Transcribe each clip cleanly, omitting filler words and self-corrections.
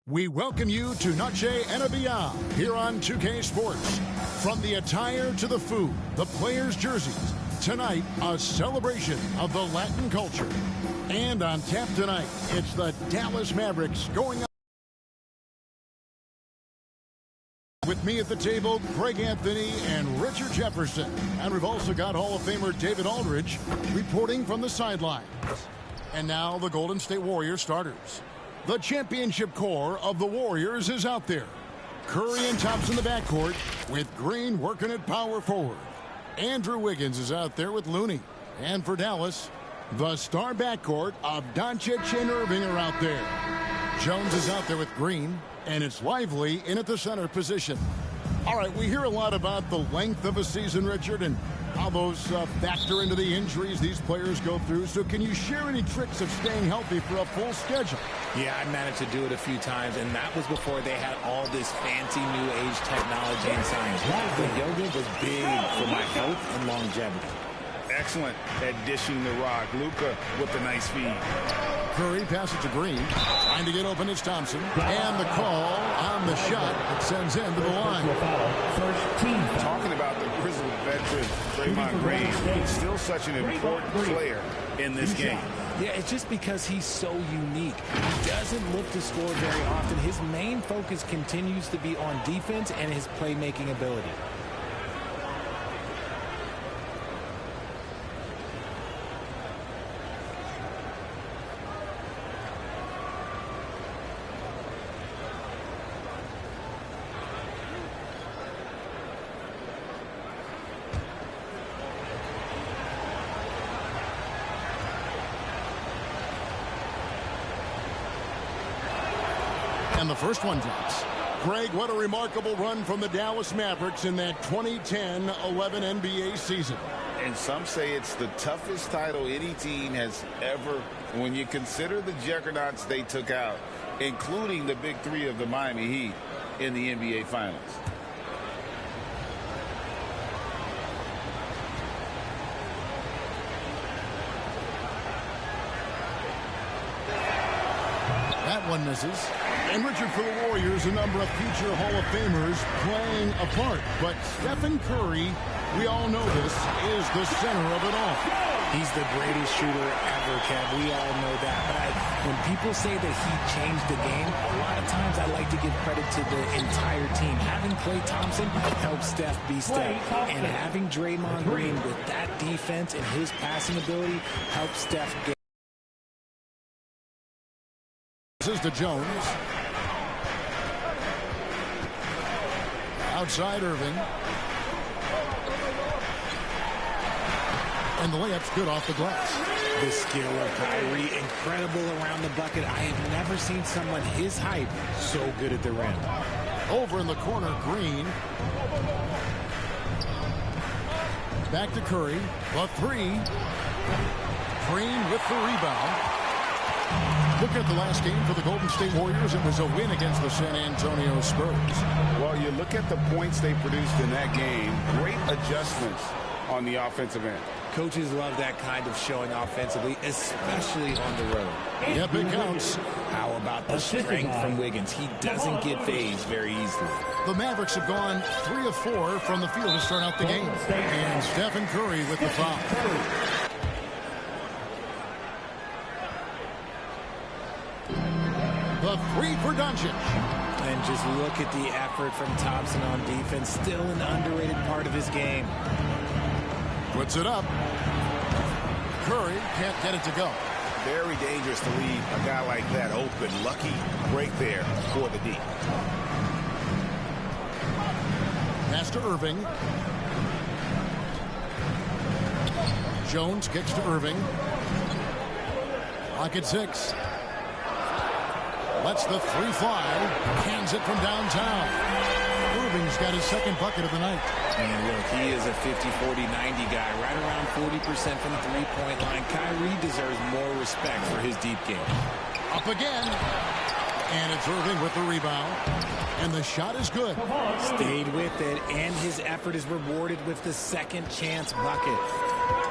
We welcome you to Noche and Beyond here on 2K Sports. From the attire to the food, the players' jerseys, tonight a celebration of the Latin culture. And on tap tonight, it's the Dallas Mavericks going up. With me at the table, Craig Anthony and Richard Jefferson. And we've also got Hall of Famer David Aldridge reporting from the sidelines. And now the Golden State Warriors starters. The championship core of the Warriors is out there. Curry and Thompson in the backcourt with Green working at power forward. Andrew Wiggins is out there with Looney. And for Dallas, the star backcourt of Doncic and Irving are out there. Jones is out there with Green, and it's Lively in at the center position. All right, we hear a lot about the length of a season, Richard, and how those factor into the injuries these players go through. So can you share any tricks of staying healthy for a full schedule? Yeah, I managed to do it a few times, and that was before they had all this fancy new age technology and science. The yoga was big for my health and longevity. Excellent at dishing the rock. Luka with the nice feed. Curry passes to Green. Trying to get open is Thompson. And the call on the shot that sends him to the line. Talking about the grizzled veteran, Draymond Green, still such an important player in this game. Yeah, it's just because he's so unique. He doesn't look to score very often. His main focus continues to be on defense and his playmaking ability. And the first one drops. Greg, what a remarkable run from the Dallas Mavericks in that 2010-11 NBA season. And some say it's the toughest title any team has ever, when you consider the juggernauts they took out, including the big three of the Miami Heat in the NBA Finals. That one misses. And Richard, for the Warriors, a number of future Hall of Famers playing a part. But Stephen Curry, we all know this, is the center of it all. He's the greatest shooter ever, Kev. We all know that. But when people say that he changed the game, a lot of times I like to give credit to the entire team. Having Klay Thompson helped Steph be Steph. And having Draymond Green with that defense and his passing ability helped Steph get. This is to Jones. Outside Irving. And the layup's good off the glass. The skill of Kyrie, incredible around the bucket. I have never seen someone his height so good at the rim. Over in the corner, Green. Back to Curry. The three. Green with the rebound. Look at the last game for the Golden State Warriors. It was a win against the San Antonio Spurs. Well, you look at the points they produced in that game. Great adjustments on the offensive end. Coaches love that kind of showing offensively, especially on the road. Yep, it counts. How about the strength from Wiggins? He doesn't get phased very easily. The Mavericks have gone 3 of 4 from the field to start out the game. And Stephen Curry with the foul. The three for Doncic. And just look at the effort from Thompson on defense. Still an underrated part of his game. Puts it up. Curry can't get it to go. Very dangerous to leave a guy like that open. Lucky break there for the D. Pass to Irving. Jones kicks to Irving. Clock at 6. Lets the three fly. Hands it from downtown. Irving's got his second bucket of the night. And look, he is a 50-40-90 guy, right around 40% from the three-point line. Kyrie deserves more respect for his deep game. Up again. And it's Irving with the rebound. And the shot is good. Stayed with it, and his effort is rewarded with the second chance bucket.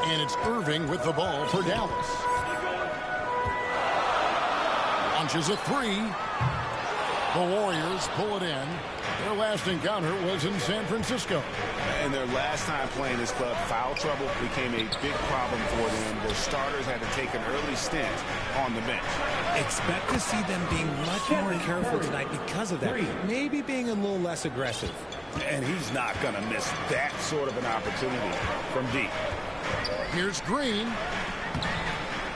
And it's Irving with the ball for Dallas. launches a three. The Warriors pull it in. Their last encounter was in San Francisco. And their last time playing this club, foul trouble became a big problem for them. Their starters had to take an early stint on the bench. Expect to see them being much more careful tonight because of that. Maybe being a little less aggressive. And he's not going to miss that sort of an opportunity from deep. Here's Green.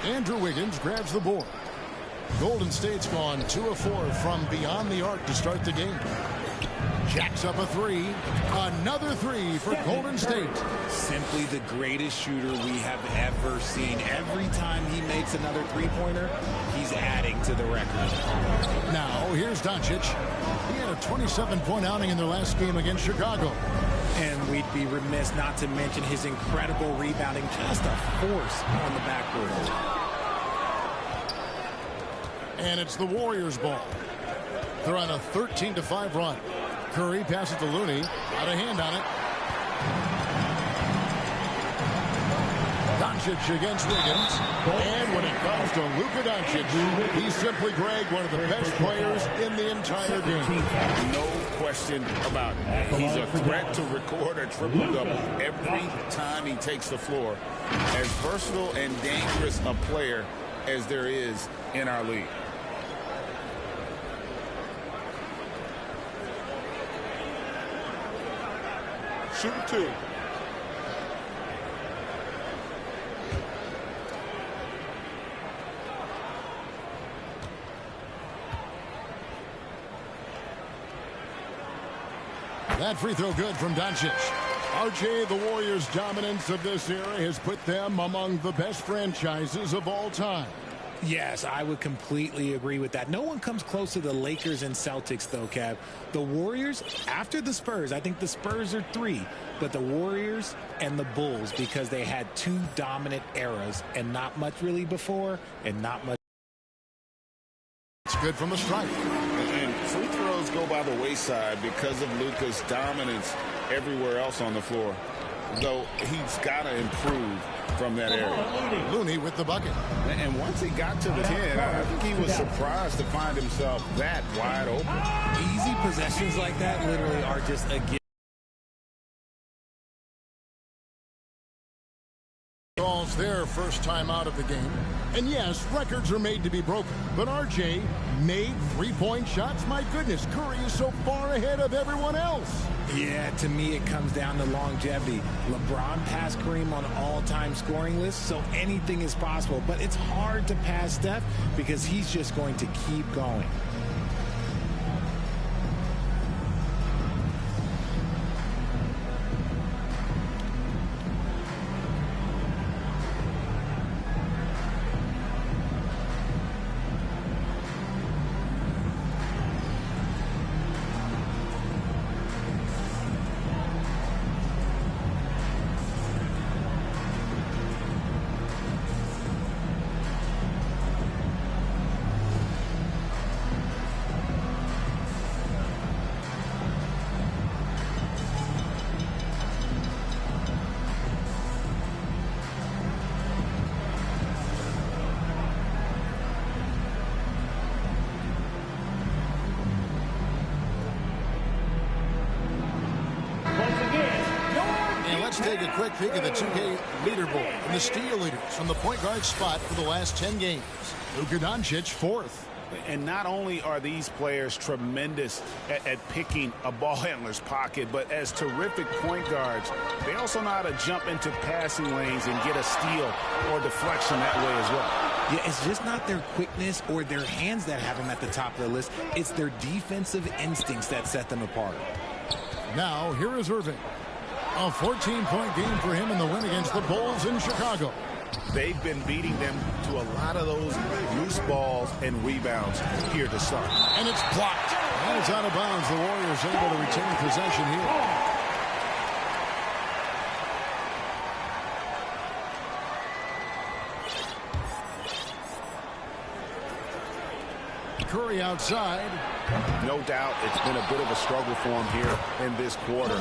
Andrew Wiggins grabs the board. Golden State's gone 2 of 4 from beyond the arc to start the game. Jacks up a three. Another three for Golden State. Simply the greatest shooter we have ever seen. Every time he makes another three-pointer, he's adding to the record. Now, here's Doncic. He had a 27-point outing in their last game against Chicago. And we'd be remiss not to mention his incredible rebounding. Just a force on the backboard. And it's the Warriors' ball. They're on a 13-5 run. Curry passes to Looney. Out of hand on it. Doncic against Wiggins. And when it comes to Luka Doncic, he's simply, Greg, one of the best players in the entire game. No question about it. He's a threat to record a triple-double every time he takes the floor. As versatile and dangerous a player as there is in our league. Shooting two. That free throw good from Doncic. RJ, the Warriors' dominance of this era has put them among the best franchises of all time. Yes, I would completely agree with that. No one comes close to the Lakers and Celtics, though, Kev. The Warriors, after the Spurs, I think the Spurs are 3, but the Warriors and the Bulls, because they had 2 dominant eras and not much really before and not much. It's good from the strike. And free throws go by the wayside because of Luka's dominance everywhere else on the floor. Though he's got to improve from that area. Looney with the bucket. And once he got to the 10, I think he was surprised to find himself that wide open. Easy possessions like that literally are just a gift. Calls their first time out of the game. And yes, records are made to be broken. But RJ made three-point shots. My goodness, Curry is so far ahead of everyone else. Yeah, to me it comes down to longevity. LeBron passed Kareem on all-time scoring lists, so anything is possible. But it's hard to pass Steph because he's just going to keep going. Take a quick peek at the 2K leaderboard and the steal leaders from the point guard spot for the last 10 games. Luka Doncic, 4th. And not only are these players tremendous at picking a ball handler's pocket, but as terrific point guards, they also know how to jump into passing lanes and get a steal or deflection that way as well. Yeah, it's just not their quickness or their hands that have them at the top of the list. It's their defensive instincts that set them apart. Now, here is Irving. A 14-point game for him in the win against the Bulls in Chicago. They've been beating them to a lot of those loose balls and rebounds here to start. And it's blocked. And it's out of bounds. The Warriors able to retain possession here. Curry outside. No doubt it's been a bit of a struggle for him here in this quarter in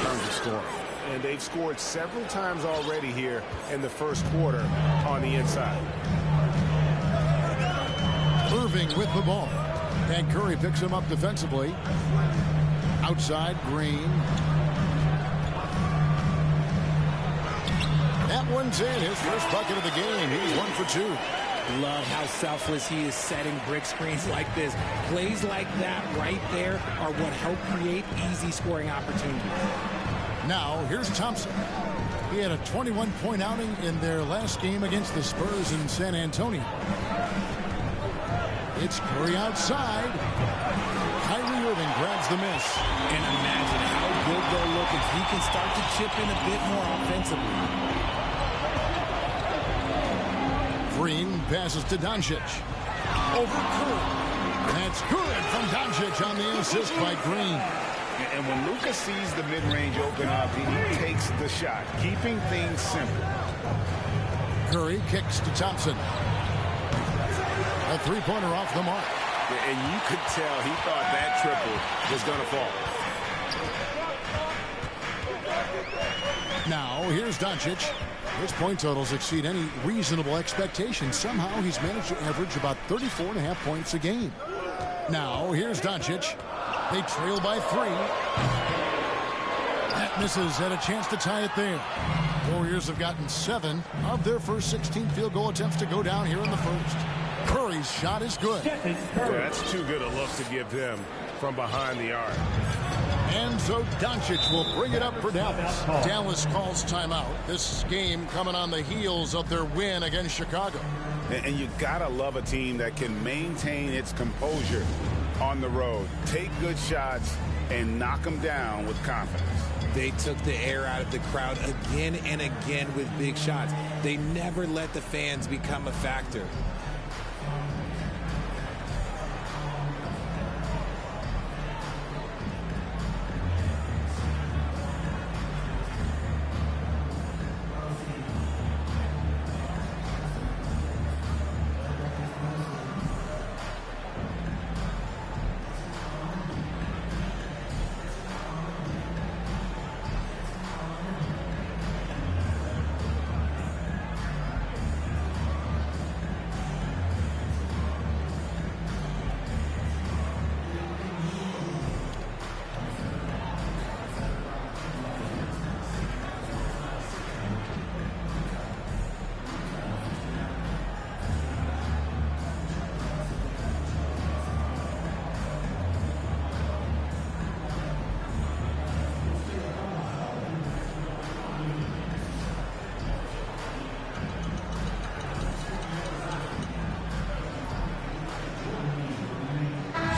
terms of scoring. And they've scored several times already here in the first quarter on the inside. Irving Irving with the ball. And Curry picks him up defensively. Outside, Green. That one's in. His first bucket of the game. He's 1 for 2. Love how selfless he is setting brick screens like this. Plays like that right there are what help create easy scoring opportunities. Now, here's Thompson. He had a 21-point outing in their last game against the Spurs in San Antonio. It's Curry outside. Kyrie Irving grabs the miss. And imagine how good they'll look if he can start to chip in a bit more offensively. Green passes to Doncic. Over Curry. That's good from Doncic on the assist by Green. And when Luka sees the mid-range open up, he takes the shot, keeping things simple. Curry kicks to Thompson. A three-pointer off the mark. And you could tell he thought that triple was going to fall. Now, here's Doncic. His point totals exceed any reasonable expectation. Somehow, he's managed to average about 34.5 points a game. Now, here's Doncic. They trail by 3. That misses. Had a chance to tie it there. Warriors have gotten 7 of their first 16 field goal attempts to go down here in the first. Curry's shot is good. Yeah, that's too good a look to give them from behind the arc. And so Doncic will bring it up for Dallas. Dallas calls timeout. This game coming on the heels of their win against Chicago. And you gotta love a team that can maintain its composure on the road. Take good shots and knock them down with confidence. They took the air out of the crowd again and again with big shots. They never let the fans become a factor.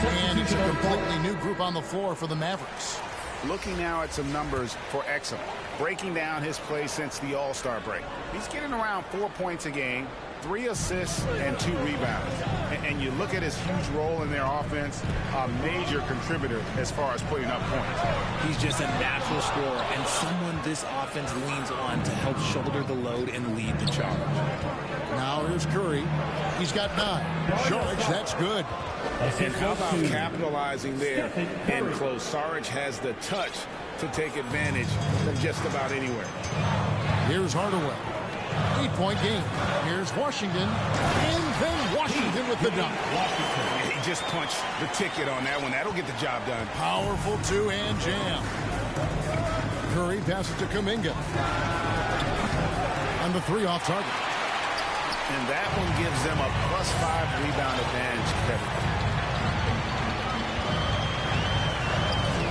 And it's a completely new group on the floor for the Mavericks. Looking now at some numbers for Exum. Breaking down his play since the All-Star break. He's getting around 4 points a game, 3 assists, and 2 rebounds. And you look at his huge role in their offense, a major contributor as far as putting up points. He's just a natural scorer and someone this offense leans on to help shoulder the load and lead the charge. Now here's Curry. He's got 9. George, that's good. And how about capitalizing there in close? Sarge has the touch to take advantage from just about anywhere. Here's Hardaway. 8-point game. Here's Washington. And then Washington with the dunk. He just punched the ticket on that one. That'll get the job done. Powerful two-hand jam. Curry passes to Kuminga. And the 3 off target. And that one gives them a +5 rebound advantage, Kevin.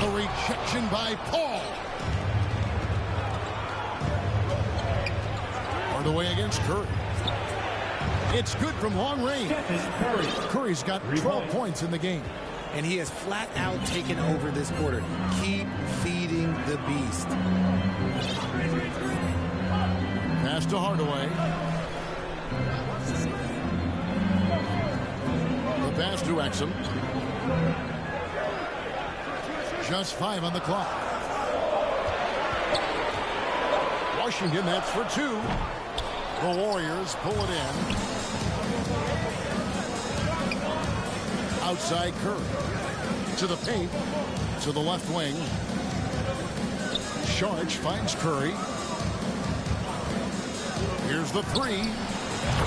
A rejection by Paul. Hardaway against Curry. It's good from long range. Curry's got 12 points in the game. And he has flat out taken over this quarter. Keep feeding the beast. Pass to Hardaway. The pass to Exum. Just 5 on the clock. Washington, that's for 2. The Warriors pull it in. Outside Curry. To the paint. To the left wing. Sharge finds Curry. Here's the 3.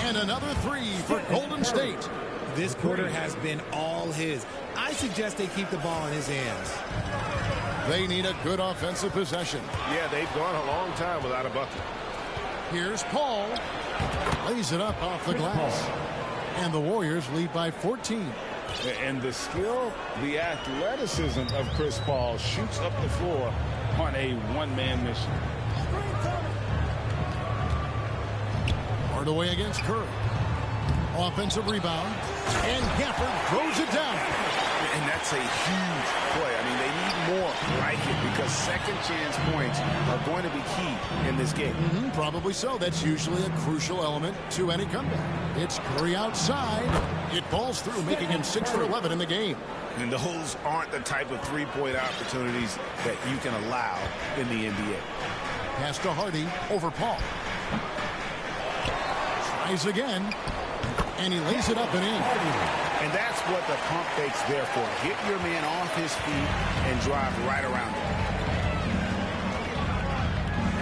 And another 3 for Golden State. This quarter has been all his. I suggest they keep the ball in his hands. They need a good offensive possession. Yeah, they've gone a long time without a bucket. Here's Paul. Lays it up off the glass. And the Warriors lead by 14. And the skill, the athleticism of Chris Paul shoots up the floor on a one-man mission. Hardaway against Curry. Offensive rebound. And Gafford throws it down. And that's a huge play. I mean, they need more like it because second chance points are going to be key in this game. Probably so. That's usually a crucial element to any comeback. It's Curry outside. It falls through, making him 6 for 11 in the game. And those aren't the type of three-point opportunities that you can allow in the NBA. Pass to Hardy over Paul. Tries again. And he lays it up and in. And that's what the pump fake's there for. Get your man off his feet and drive right around him.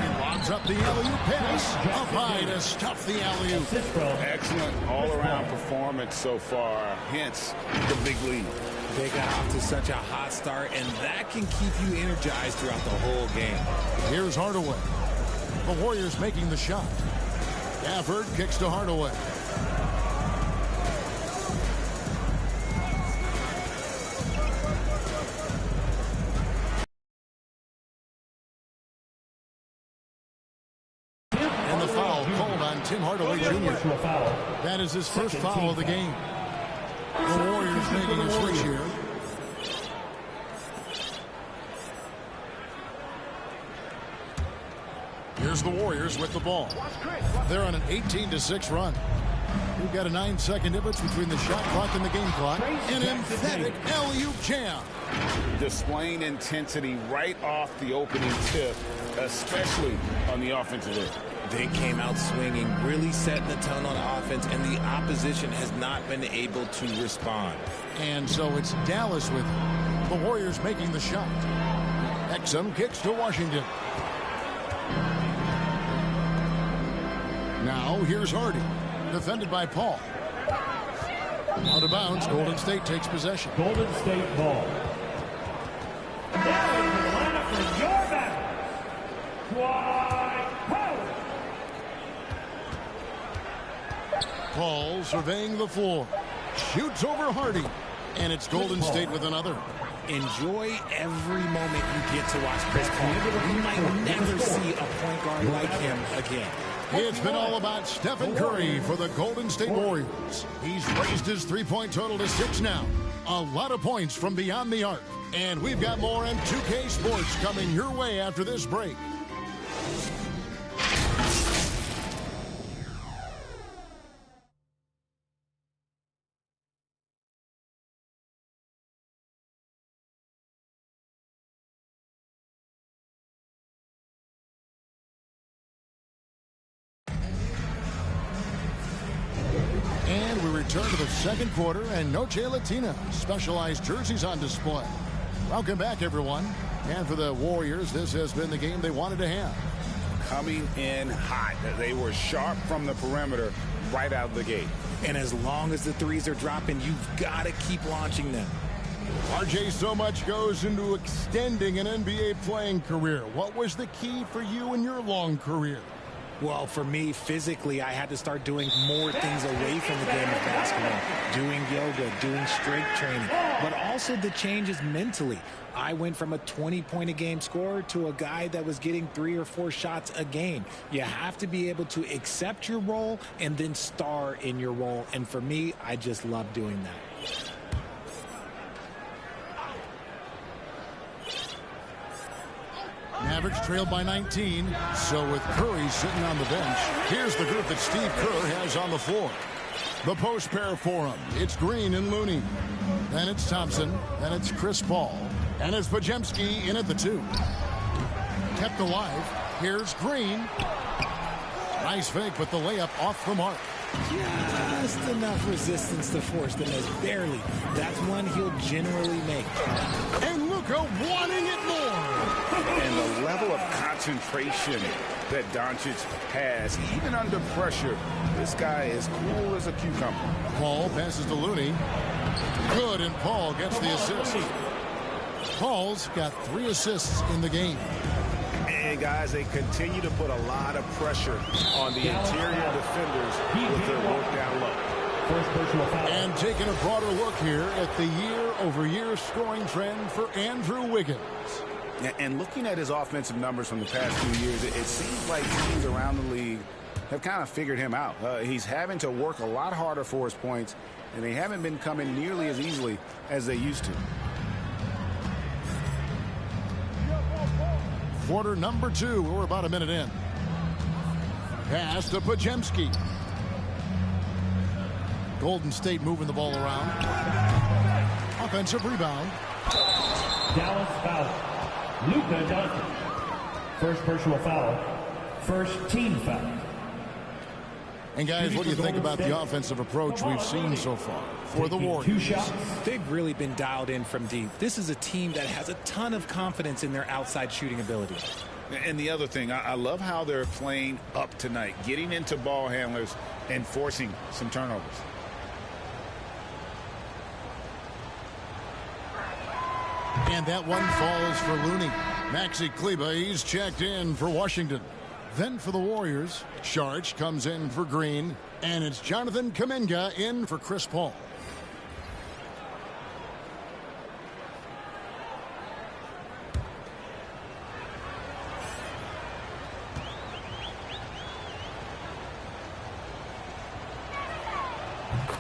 He lobs up the alley-oop pass. Up high to stuff the alley-oop. Excellent all-around performance so far. Hence the big lead. They got off to such a hot start, and that can keep you energized throughout the whole game. Here's Hardaway. The Warriors making the shot. Gafford kicks to Hardaway. Tim Hardaway Jr. That is his first foul of the game. The Warriors making a switch here. Here's the Warriors with the ball. They're on an 18-6 run. We've got a 9-second difference between the shot clock and the game clock. An emphatic alley-oop jam. Displaying intensity right off the opening tip, especially on the offensive end. They came out swinging, really setting the tone on offense, and the opposition has not been able to respond. And so it's Dallas with it. The Warriors making the shot. Exum kicks to Washington. Now here's Hardy, defended by Paul. Out of bounds, Golden State takes possession. Golden State ball. Now in the lineup for your Mavericks. Paul surveying the floor. Shoots over Hardy. And it's Golden State with another. Enjoy every moment you get to watch Chris Paul. You might never see a point guard like him again. It's been all about Stephen Curry for the Golden State Warriors. He's raised his three-point total to 6 now. A lot of points from beyond the arc. And we've got more on 2K Sports coming your way after this break. And we return to the second quarter, and Noche Latina specialized jerseys on display. Welcome back, everyone. And for the Warriors, this has been the game they wanted to have. Coming in hot. They were sharp from the perimeter right out of the gate. And as long as the threes are dropping, you've got to keep launching them. RJ, so much goes into extending an NBA playing career. What was the key for you in your long career? Well, for me, physically, I had to start doing more things away from the game of basketball. Doing yoga, doing strength training, but also the changes mentally. I went from a 20-point-a-game scorer to a guy that was getting 3 or 4 shots a game. You have to be able to accept your role and then star in your role. And for me, I just love doing that. Mavericks trailed by 19. So with Curry sitting on the bench, here's the group that Steve Kerr has on the floor. The post pair for him. It's Green and Looney. Then it's Thompson. Then it's Chris Paul. And it's Podziemski in at the 2. Kept alive. Here's Green. Nice fake, but the layup off the mark. Just enough resistance to force the miss. Barely. That's one he'll generally make. And look America wanting it more. And the level of concentration that Doncic has, even under pressure, this guy is cool as a cucumber. Paul passes to Looney. Good, and Paul gets the assist. Paul's got 3 assists in the game. And guys, they continue to put a lot of pressure on the interior defenders with their work down low. And taking a broader look here at the year-over-year scoring trend for Andrew Wiggins. And looking at his offensive numbers from the past few years, it seems like teams around the league have kind of figured him out. He's having to work a lot harder for his points, and they haven't been coming nearly as easily as they used to. Quarter number 2. We're about a minute in. Pass to Podziemski. Golden State moving the ball around. Offensive rebound. Dallas foul. Luka Doncic. First personal foul. First team foul. And guys, what do you think about the offensive approach we've seen so far for the Warriors? They've really been dialed in from deep. This is a team that has a ton of confidence in their outside shooting ability. And the other thing, I love how they're playing up tonight, getting into ball handlers and forcing some turnovers. And that one falls for Looney. Maxi Kleber, he's checked in for Washington. Then for the Warriors, Saric comes in for Green, and it's Jonathan Kuminga in for Chris Paul.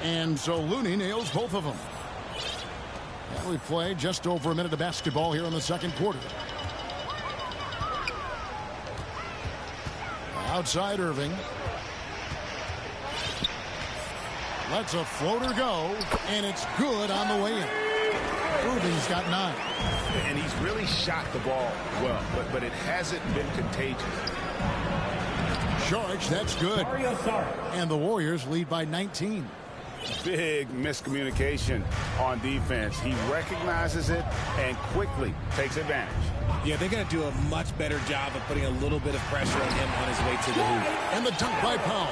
And so Looney nails both of them. And we played just over a minute of basketball here in the second quarter. Outside Irving. Lets a floater go, and it's good on the way in. Irving's got 9. And he's really shot the ball well, but it hasn't been contagious. Saric, that's good. And the Warriors lead by 19. Big miscommunication on defense. He recognizes it and quickly takes advantage. Yeah, they're going to do a much better job of putting a little bit of pressure on him on his way to the hoop. And the dunk by Powell.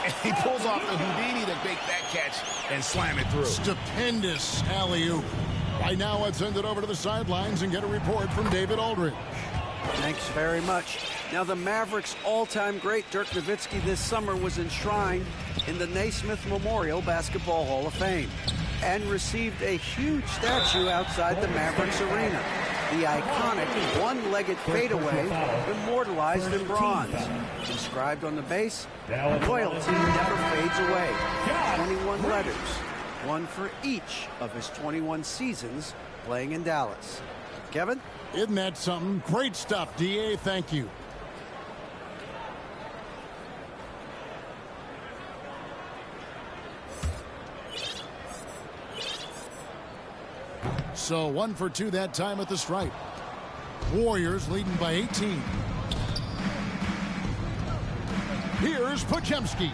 And he pulls off the Houdini to make that catch and slam it through. Stupendous alley-oop. Right now, let's send it over to the sidelines and get a report from David Aldridge. Thanks very much. Now, the Mavericks' all-time great Dirk Nowitzki this summer was enshrined in the Naismith Memorial Basketball Hall of Fame and received a huge statue outside the Mavericks arena. The iconic one-legged fadeaway immortalized in bronze. Inscribed on the base, loyalty never fades away. 21 letters, one for each of his 21 seasons playing in Dallas. Kevin? Isn't that something? Great stuff, D.A. Thank you. So 1 for 2 that time at the stripe. Warriors leading by 18. Here's Podziemski.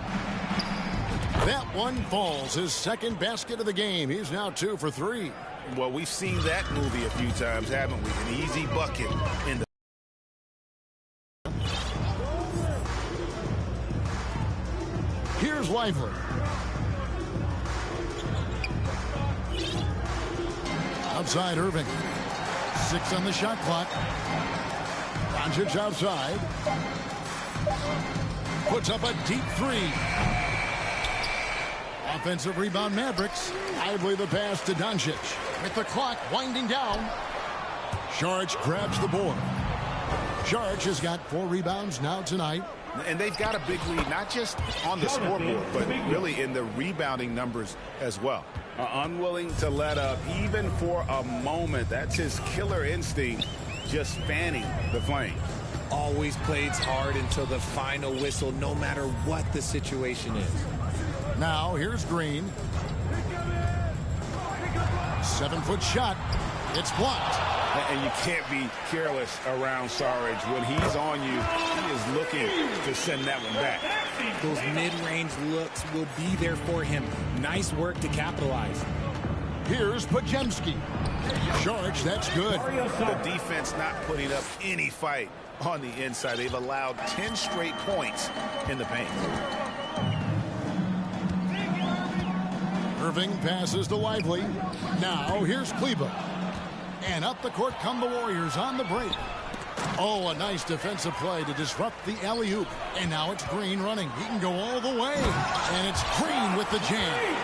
That one falls. His second basket of the game. He's now 2 for 3. Well, we've seen that movie a few times, haven't we? An easy bucket in the... Here's Lively. Outside Irving. 6 on the shot clock. Doncic outside. Puts up a deep 3. Offensive rebound Mavericks. Lively the pass to Doncic. With the clock winding down. Saric grabs the board. Saric has got 4 rebounds now tonight. And they've got a big lead, not just on the scoreboard, but really in the rebounding numbers as well. Unwilling to let up even for a moment. That's his killer instinct, just fanning the flames. Always plays hard until the final whistle, no matter what the situation is. Now here's Green. 7-foot shot. It's blocked. And you can't be careless around Saric. When he's on you, he is looking to send that one back. Those mid-range looks will be there for him. Nice work to capitalize. Here's Pajemski. Charge, that's good. The defense not putting up any fight on the inside. They've allowed 10 straight points in the paint. Irving passes to Lively. Now here's Kleba. And up the court come the Warriors on the break. Oh, a nice defensive play to disrupt the alley-oop. And now it's Green running. He can go all the way. And it's Green with the jam.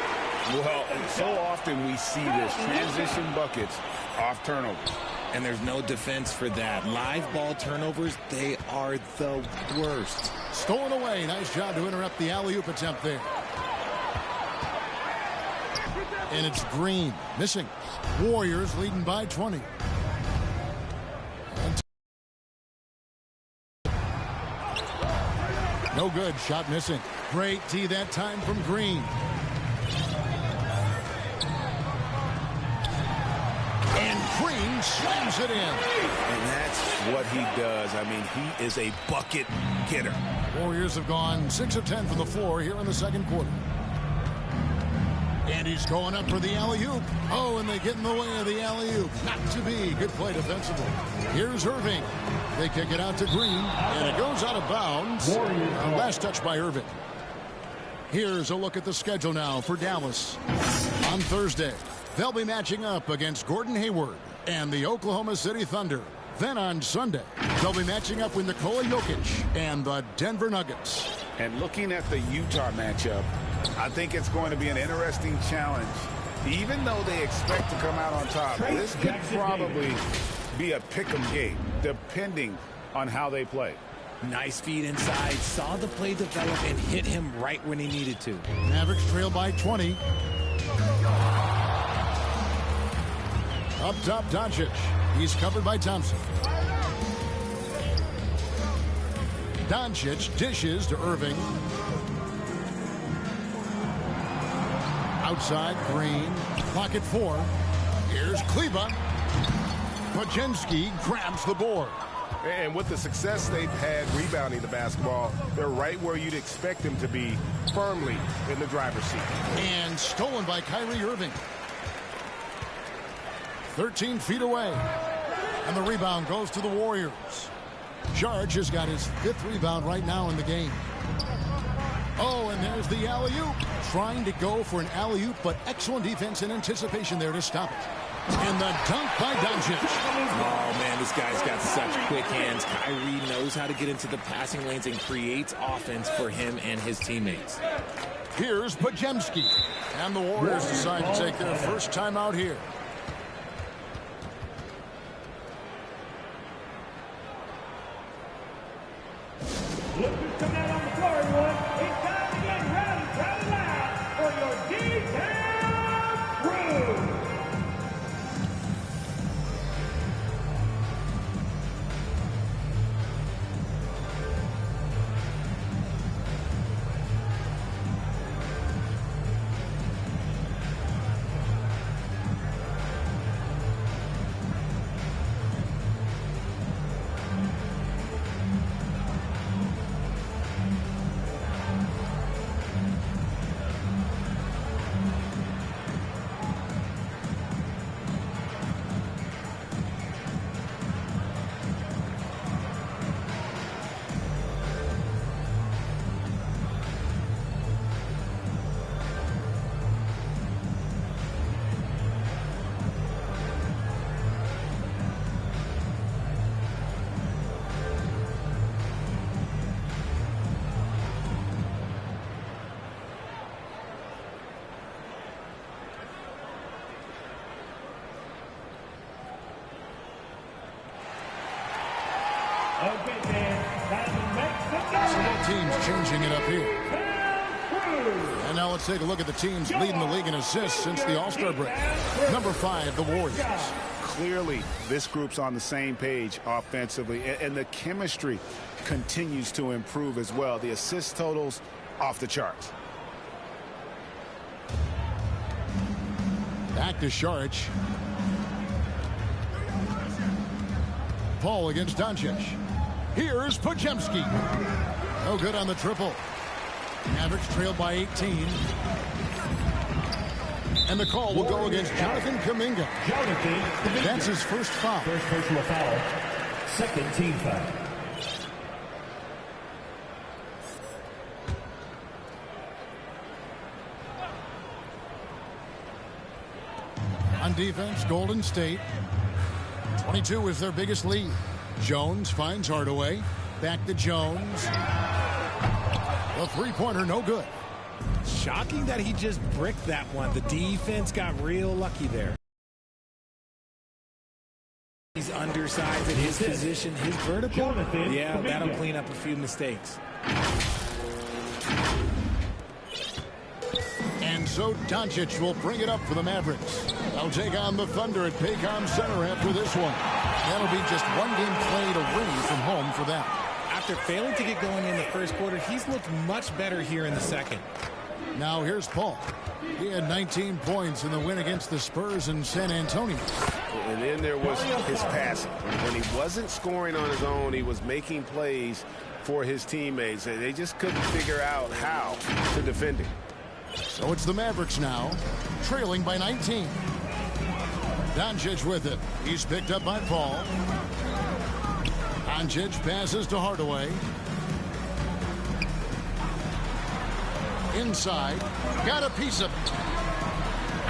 Well, so often we see this transition buckets off turnovers. And there's no defense for that. Live ball turnovers, they are the worst. Stolen away. Nice job to interrupt the alley-oop attempt there. And it's Green missing. Warriors leading by 20. No good. Shot missing. Great tee that time from Green. And Green slams it in. And that's what he does. I mean, he is a bucket getter. Warriors have gone 6 of 10 from the floor here in the second quarter. And he's going up for the alley-oop. Oh, and they get in the way of the alley-oop. Not to be. Good play defensively. Here's Irving. They kick it out to Green, and it goes out of bounds. Last touch by Irving. Here's a look at the schedule now for Dallas. On Thursday, they'll be matching up against Gordon Hayward and the Oklahoma City Thunder. Then on Sunday, they'll be matching up with Nikola Jokic and the Denver Nuggets. And looking at the Utah matchup, I think it's going to be an interesting challenge. Even though they expect to come out on top, this could probably be a pick-em game, depending on how they play. Nice feed inside, saw the play develop, and hit him right when he needed to. Mavericks trail by 20. Up top, Doncic. He's covered by Thompson. Doncic dishes to Irving. Outside, Green. Pocket 4. Here's Kleba. Pajemski grabs the board. And with the success they've had rebounding the basketball, they're right where you'd expect them to be, firmly in the driver's seat. And stolen by Kyrie Irving. 13 feet away. And the rebound goes to the Warriors. Charge has got his 5th rebound right now in the game. Oh, and there's the alley-oop. Trying to go for an alley-oop, but excellent defense and anticipation there to stop it. And the dunk by Doncic. Oh, man, this guy's got such quick hands. Kyrie knows how to get into the passing lanes and creates offense for him and his teammates. Here's Pajemski. And the Warriors decide to take their first time out here. Look who's coming out on the floor, everyone. It's time to get ready, loud for your D-Town crew. Okay, Dan, time to make the game. So both teams changing it up here. And now let's take a look at the teams leading the league in assists since the All-Star break. Number 5, the Warriors. Clearly, this group's on the same page offensively, and the chemistry continues to improve as well. The assist totals off the charts. Back to Saric. Paul against Doncic. Here's Pajemski. No good on the triple. Mavericks trailed by 18. And the call will go against Jonathan Kuminga. That's his first foul. First personal foul. Second team foul. On defense, Golden State. 22 is their biggest lead. Jones finds Hardaway. Back to Jones. The three-pointer, no good. Shocking that he just bricked that one. The defense got real lucky there. He's undersized at his position. His vertical, yeah, that'll clean up a few mistakes. And so Doncic will bring it up for the Mavericks. They'll take on the Thunder at Paycom Center after this one. That'll be just one game played away from home for them. After failing to get going in the first quarter, he's looked much better here in the second. Now here's Paul. He had 19 points in the win against the Spurs in San Antonio. And then there was his passing. When he wasn't scoring on his own, he was making plays for his teammates. They just couldn't figure out how to defend him. So it's the Mavericks now, trailing by 19. Doncic with it. He's picked up by Paul. Doncic passes to Hardaway. Inside. Got a piece of it.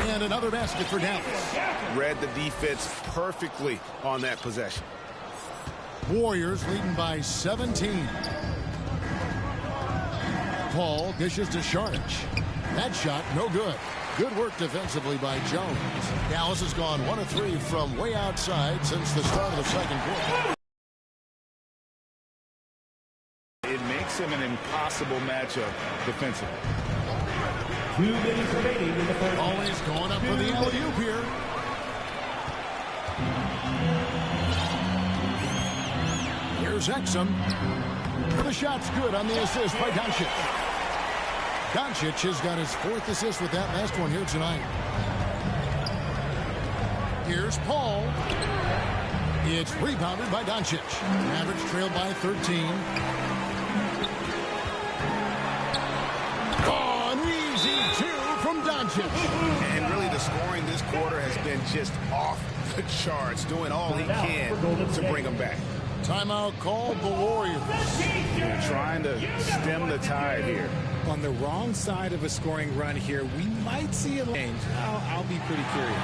And another basket for Dallas. Read the defense perfectly on that possession. Warriors leading by 17. Paul dishes to Saric. That shot, no good. Good work defensively by Jones. Dallas has gone 1 of 3 from way outside since the start of the second quarter. It makes him an impossible matchup defensively. 2 minutes remaining in the first. Always going up for the alley-oop here. Here's Exum. The shot's good on the assist by Doncic. Doncic has got his 4th assist with that last one here tonight. Here's Paul. It's rebounded by Doncic. Mavericks trail by 13. An easy 2 from Doncic. And really the scoring this quarter has been just off the charts, doing all he can to bring them back. Timeout called the Warriors. They're trying to stem the tide here. On the wrong side of a scoring run here, we might see a change. I'll be pretty curious.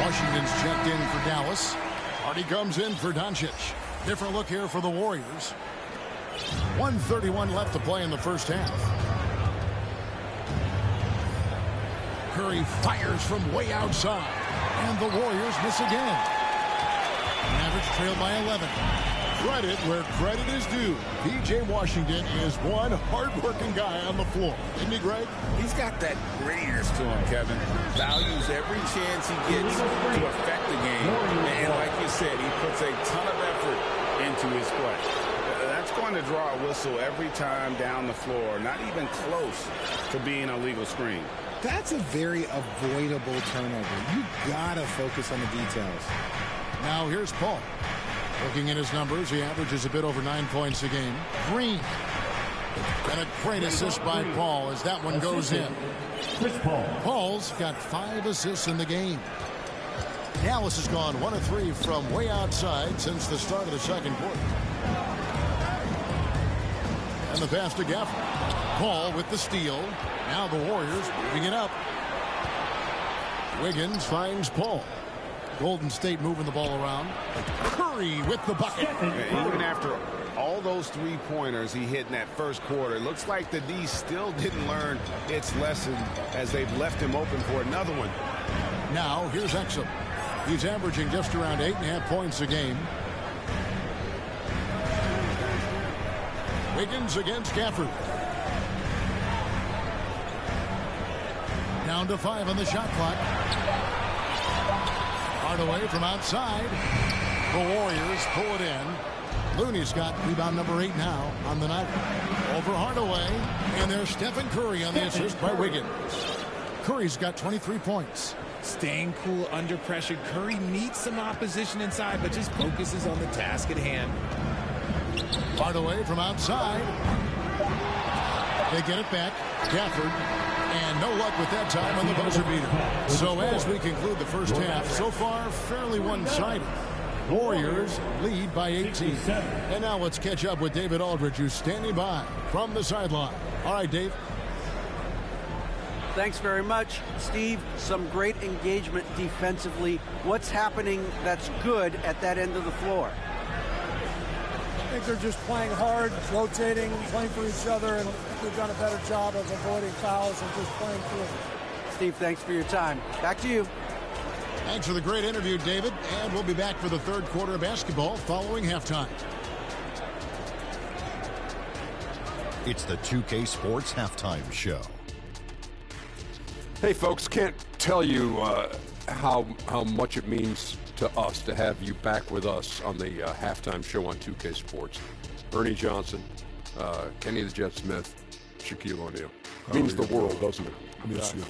Washington's checked in for Dallas. Hardy comes in for Doncic. Different look here for the Warriors. 1:31 left to play in the first half. Curry fires from way outside. And the Warriors miss again. Mavericks trail by 11. Credit where credit is due. P.J. Washington is one hard-working guy on the floor. Isn't he, Greg? He's got that grittiness to him, Kevin. Values every chance he gets to affect the game. And like you said, he puts a ton of effort into his play. That's going to draw a whistle every time down the floor. Not even close to being a legal screen. That's a very avoidable turnover. You gotta focus on the details. Now here's Paul. Looking at his numbers, he averages a bit over 9 points a game. Green. And a great assist by Paul as that one goes in. Chris Paul. Paul's got 5 assists in the game. Dallas has gone 1 of 3 from way outside since the start of the second quarter. And the pass to Gafford. Paul with the steal. Now the Warriors moving it up. Wiggins finds Paul. Golden State moving the ball around. Curry with the bucket. Even after all those three-pointers he hit in that first quarter, it looks like the D still didn't learn its lesson as they've left him open for another one. Now here's Exum. He's averaging just around 8.5 points a game. Wiggins against Gafford. Down to 5 on the shot clock. Hardaway from outside. The Warriors pull it in. Looney's got rebound number 8 now on the night. Over Hardaway. And there's Stephen Curry on the assist by Wiggins. Curry's got 23 points. Staying cool under pressure. Curry meets some opposition inside, but just focuses on the task at hand. Hardaway from outside. They get it back. Gafford. And no luck with that time on the buzzer beater. So as we conclude the first half, so far fairly one-sided. Warriors lead by 18. And now let's catch up with David Aldridge, who's standing by from the sideline. All right, Dave. Thanks very much, Steve. Some great engagement defensively. What's happening that's good at that end of the floor? I think they're just playing hard, rotating, playing for each other, and they've done a better job of avoiding fouls and just playing through. Steve, thanks for your time. Back to you. Thanks for the great interview, David. And we'll be back for the third quarter of basketball following halftime. It's the 2K Sports Halftime Show. Hey, folks, can't tell you how much it means to us to have you back with us on the halftime show on 2K Sports. Ernie Johnson, Kenny the Jet Smith, Shaquille O'Neal. Means the world, doesn't it? Miss you.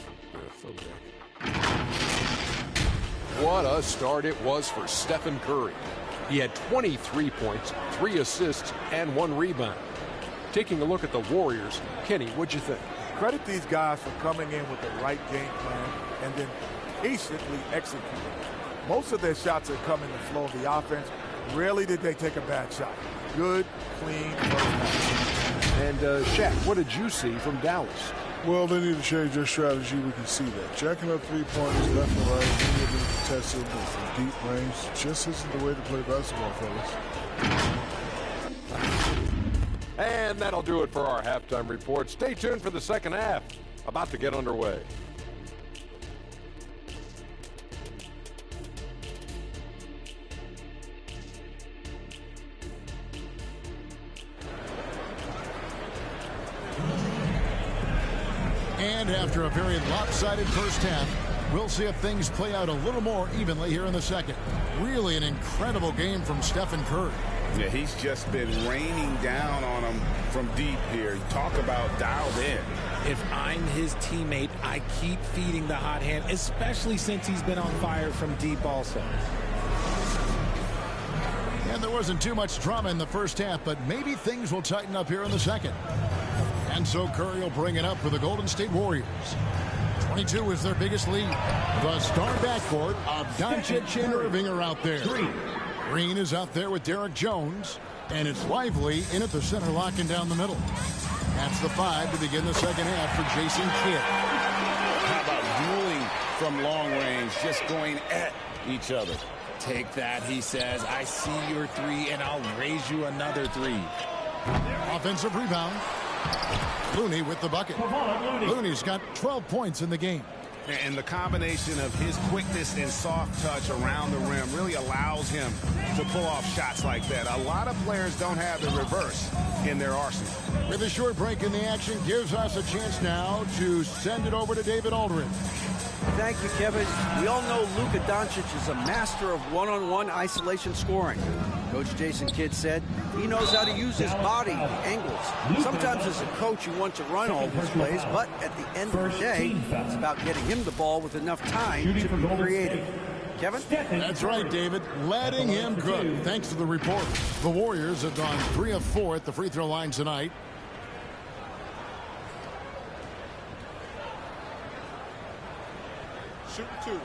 Yeah, what a start it was for Stephen Curry. He had 23 points, 3 assists, and 1 rebound. Taking a look at the Warriors, Kenny, what'd you think? Credit these guys for coming in with the right game plan and then patiently executing. Most of their shots are coming the flow of the offense. Rarely did they take a bad shot. Good, clean first half. And Shaq, what did you see from Dallas? Well, they need to change their strategy. We can see that. Jacking up three-pointers left and right, being able to contest it from deep range just isn't the way to play basketball, fellas. And that'll do it for our halftime report. Stay tuned for the second half. About to get underway. And after a very lopsided first half, we'll see if things play out a little more evenly here in the second. Really an incredible game from Stephen Curry. Yeah, he's just been raining down on them from deep here. Talk about dialed in. If I'm his teammate, I keep feeding the hot hand, especially since he's been on fire from deep also. And there wasn't too much drama in the first half, but maybe things will tighten up here in the second. And so Curry will bring it up for the Golden State Warriors. 22 is their biggest lead. The star backcourt of Doncic and Irving are out there. Green is out there with Derek Jones. And it's Lively in at the center, locking down the middle. That's the 5 to begin the second half for Jason Kidd. How about dueling from long range, just going at each other? Take that, he says. I see your 3, and I'll raise you another 3. Offensive rebound. Looney with the bucket. Looney's got 12 points in the game. And the combination of his quickness and soft touch around the rim really allows him to pull off shots like that. A lot of players don't have the reverse in their arsenal. With a short break in the action, gives us a chance now to send it over to David Aldridge. Thank you, Kevin. We all know Luka Doncic is a master of one-on-one isolation scoring. Coach Jason Kidd said he knows how to use his body, the angles. Sometimes as a coach, you want to run all these plays, but at the end of the day, it's about getting him the ball with enough time to be creative. Kevin? That's right, David. Letting him cook. Thanks to the report. The Warriors have gone 3 of 4 at the free throw line tonight. Shoot 2.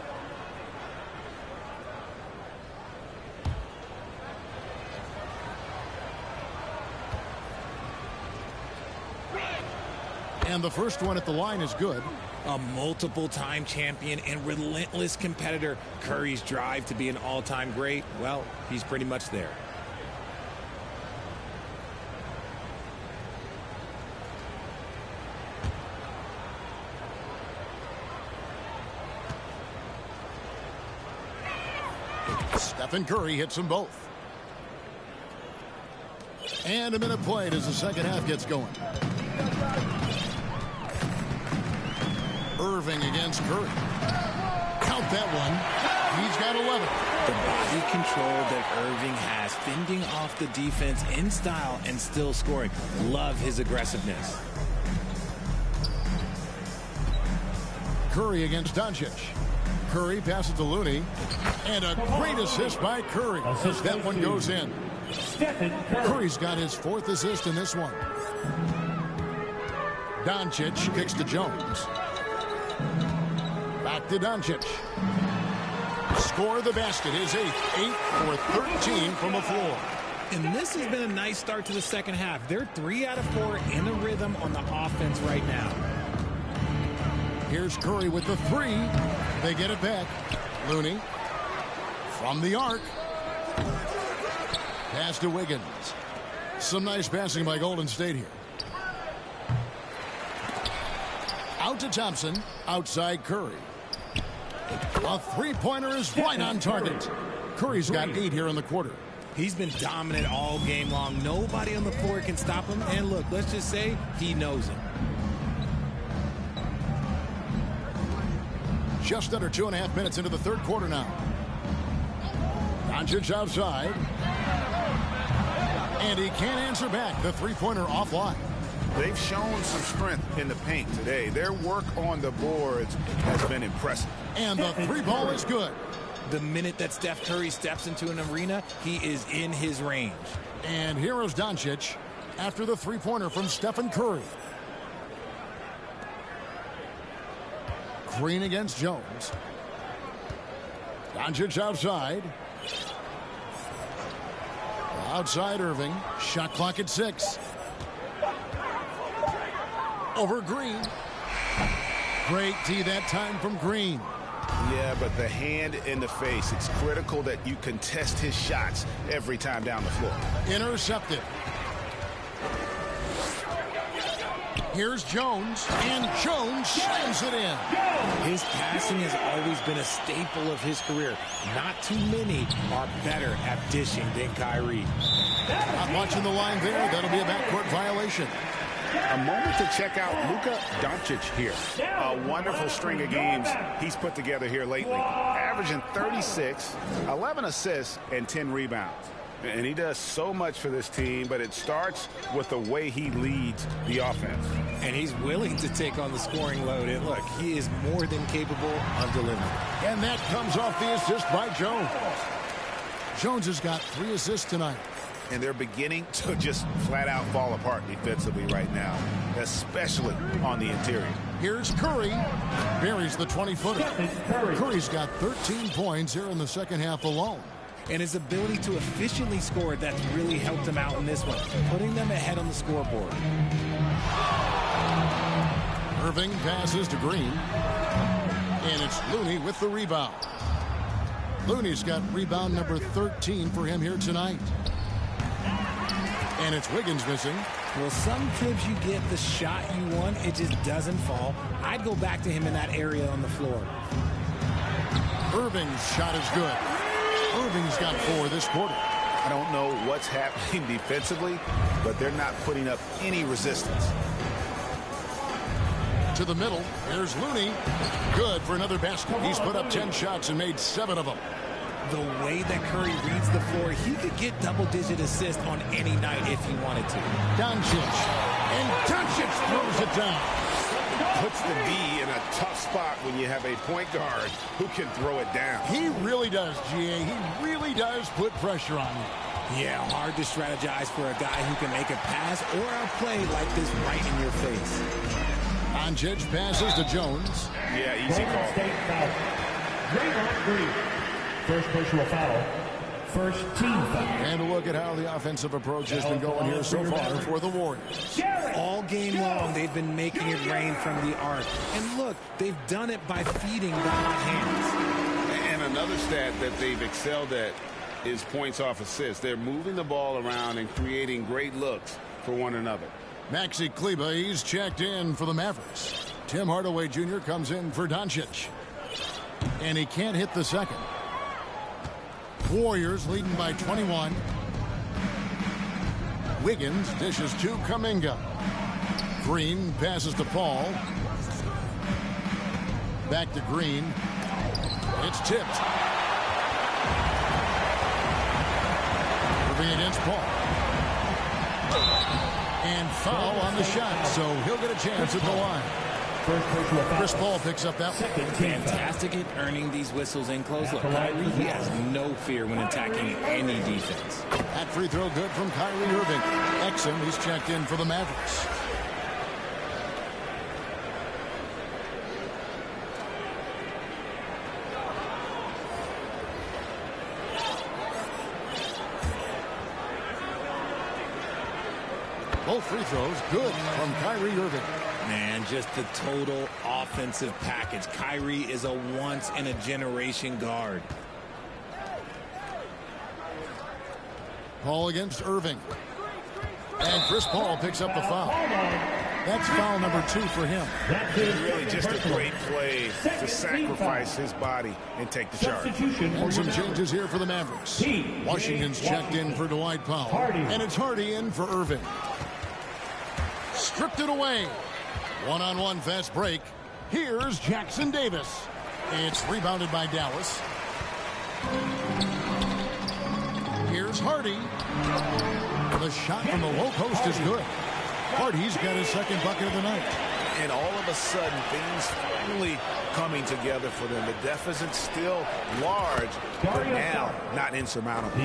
And the first one at the line is good. A multiple-time champion and relentless competitor. Curry's drive to be an all-time great, well, he's pretty much there. Stephen Curry hits them both. And a minute played as the second half gets going. Irving against Curry. Count that one. He's got 11. The body control that Irving has, fending off the defense in style and still scoring. Love his aggressiveness. Curry against Doncic. Curry passes to Looney. And a great assist by Curry as that one goes in. Curry's got his 4th assist in this one. Doncic kicks to Jones. Back to Doncic. Score the basket. His 8th. 8 for 13 from the floor. And this has been a nice start to the second half. They're 3 out of 4 in a rhythm on the offense right now. Here's Curry with the 3. They get it back. Looney from the arc. Pass to Wiggins. Some nice passing by Golden State here. Out to Thompson. Outside Curry. A three-pointer is right on target. Curry's got 8 here in the quarter. He's been dominant all game long. Nobody on the floor can stop him. And look, let's just say he knows it. Just under 2.5 minutes into the third quarter now. Doncic outside. And he can't answer back. The three-pointer offline. They've shown some strength in the paint today. Their work on the boards has been impressive. And the 3 ball is good. The minute that Steph Curry steps into an arena, he is in his range. And here is Doncic after the three-pointer from Stephen Curry. Green against Jones. Doncic outside. Outside Irving. Shot clock at 6. Over Green. Great D that time from Green. Yeah, but the hand in the face. It's critical that you contest his shots every time down the floor. Intercepted. Here's Jones, and Jones slams it in. His passing has always been a staple of his career. Not too many are better at dishing than Kyrie. Not watching the line there. That'll be a backcourt violation. A moment to check out Luka Doncic here. A wonderful string of games he's put together here lately. Averaging 36, 11 assists, and 10 rebounds. And he does so much for this team, but it starts with the way he leads the offense. And he's willing to take on the scoring load. And look, he is more than capable of delivering. And that comes off the assist by Jones. Jones has got 3 assists tonight. And they're beginning to just flat out fall apart defensively right now, especially on the interior. Here's Curry. Buries the 20-footer. Curry's got 13 points here in the second half alone. And his ability to efficiently score, that's really helped him out in this one, putting them ahead on the scoreboard. Irving passes to Green. And it's Looney with the rebound. Looney's got rebound number 13 for him here tonight. And it's Wiggins missing. Well, sometimes you get the shot you want, it just doesn't fall. I'd go back to him in that area on the floor. Irving's shot is good. Irving's got 4 this quarter. I don't know what's happening defensively, but they're not putting up any resistance. To the middle, there's Looney. Good for another basket. He's put up 10 shots and made 7 of them. The way that Curry reads the floor, he could get double-digit assists on any night if he wanted to. Doncic. And Doncic throws it down. Puts the D in a tough spot when you have a point guard who can throw it down. He really does, GA. He really does put pressure on you. Yeah, hard to strategize for a guy who can make a pass or a play like this right in your face. Doncic passes to Jones. Yeah, easy call. Draymond Green. First personal foul. First team foul. And a look at how the offensive approach has been going here so far for the Warriors. All game long, they've been making it rain from the arc. And look, they've done it by feeding the hot hands. And another stat that they've excelled at is points off assists. They're moving the ball around and creating great looks for one another. Maxi Kleber, he's checked in for the Mavericks. Tim Hardaway Jr. comes in for Doncic. And he can't hit the second. Warriors leading by 21. Wiggins dishes to Kuminga. Green passes to Paul. Back to Green. It's tipped. Irving against Paul. And foul on the shot, so he'll get a chance at the line. Chris Paul picks up that one. Fantastic at earning these whistles in close. Look, Kyrie, he has no fear when attacking any defense. That free throw good from Kyrie Irving. Exum, he's checked in for the Mavericks. Both free throws good from Kyrie Irving. Man, just the total offensive package. Kyrie is a once-in-a-generation guard. Paul against Irving. And Chris Paul picks up the foul. That's foul number 2 for him. Really just a great play to sacrifice his body and take the charge. And some changes here for the Mavericks. Washington's checked in for Dwight Powell. And it's Hardy in for Irving. Stripped it away. One-on-one fast break. Here's Jackson Davis. It's rebounded by Dallas. Here's Hardy. The shot from the low post is good. Hardy's got his second bucket of the night. And all of a sudden, things finally coming together for them. The deficit's still large, but now not insurmountable.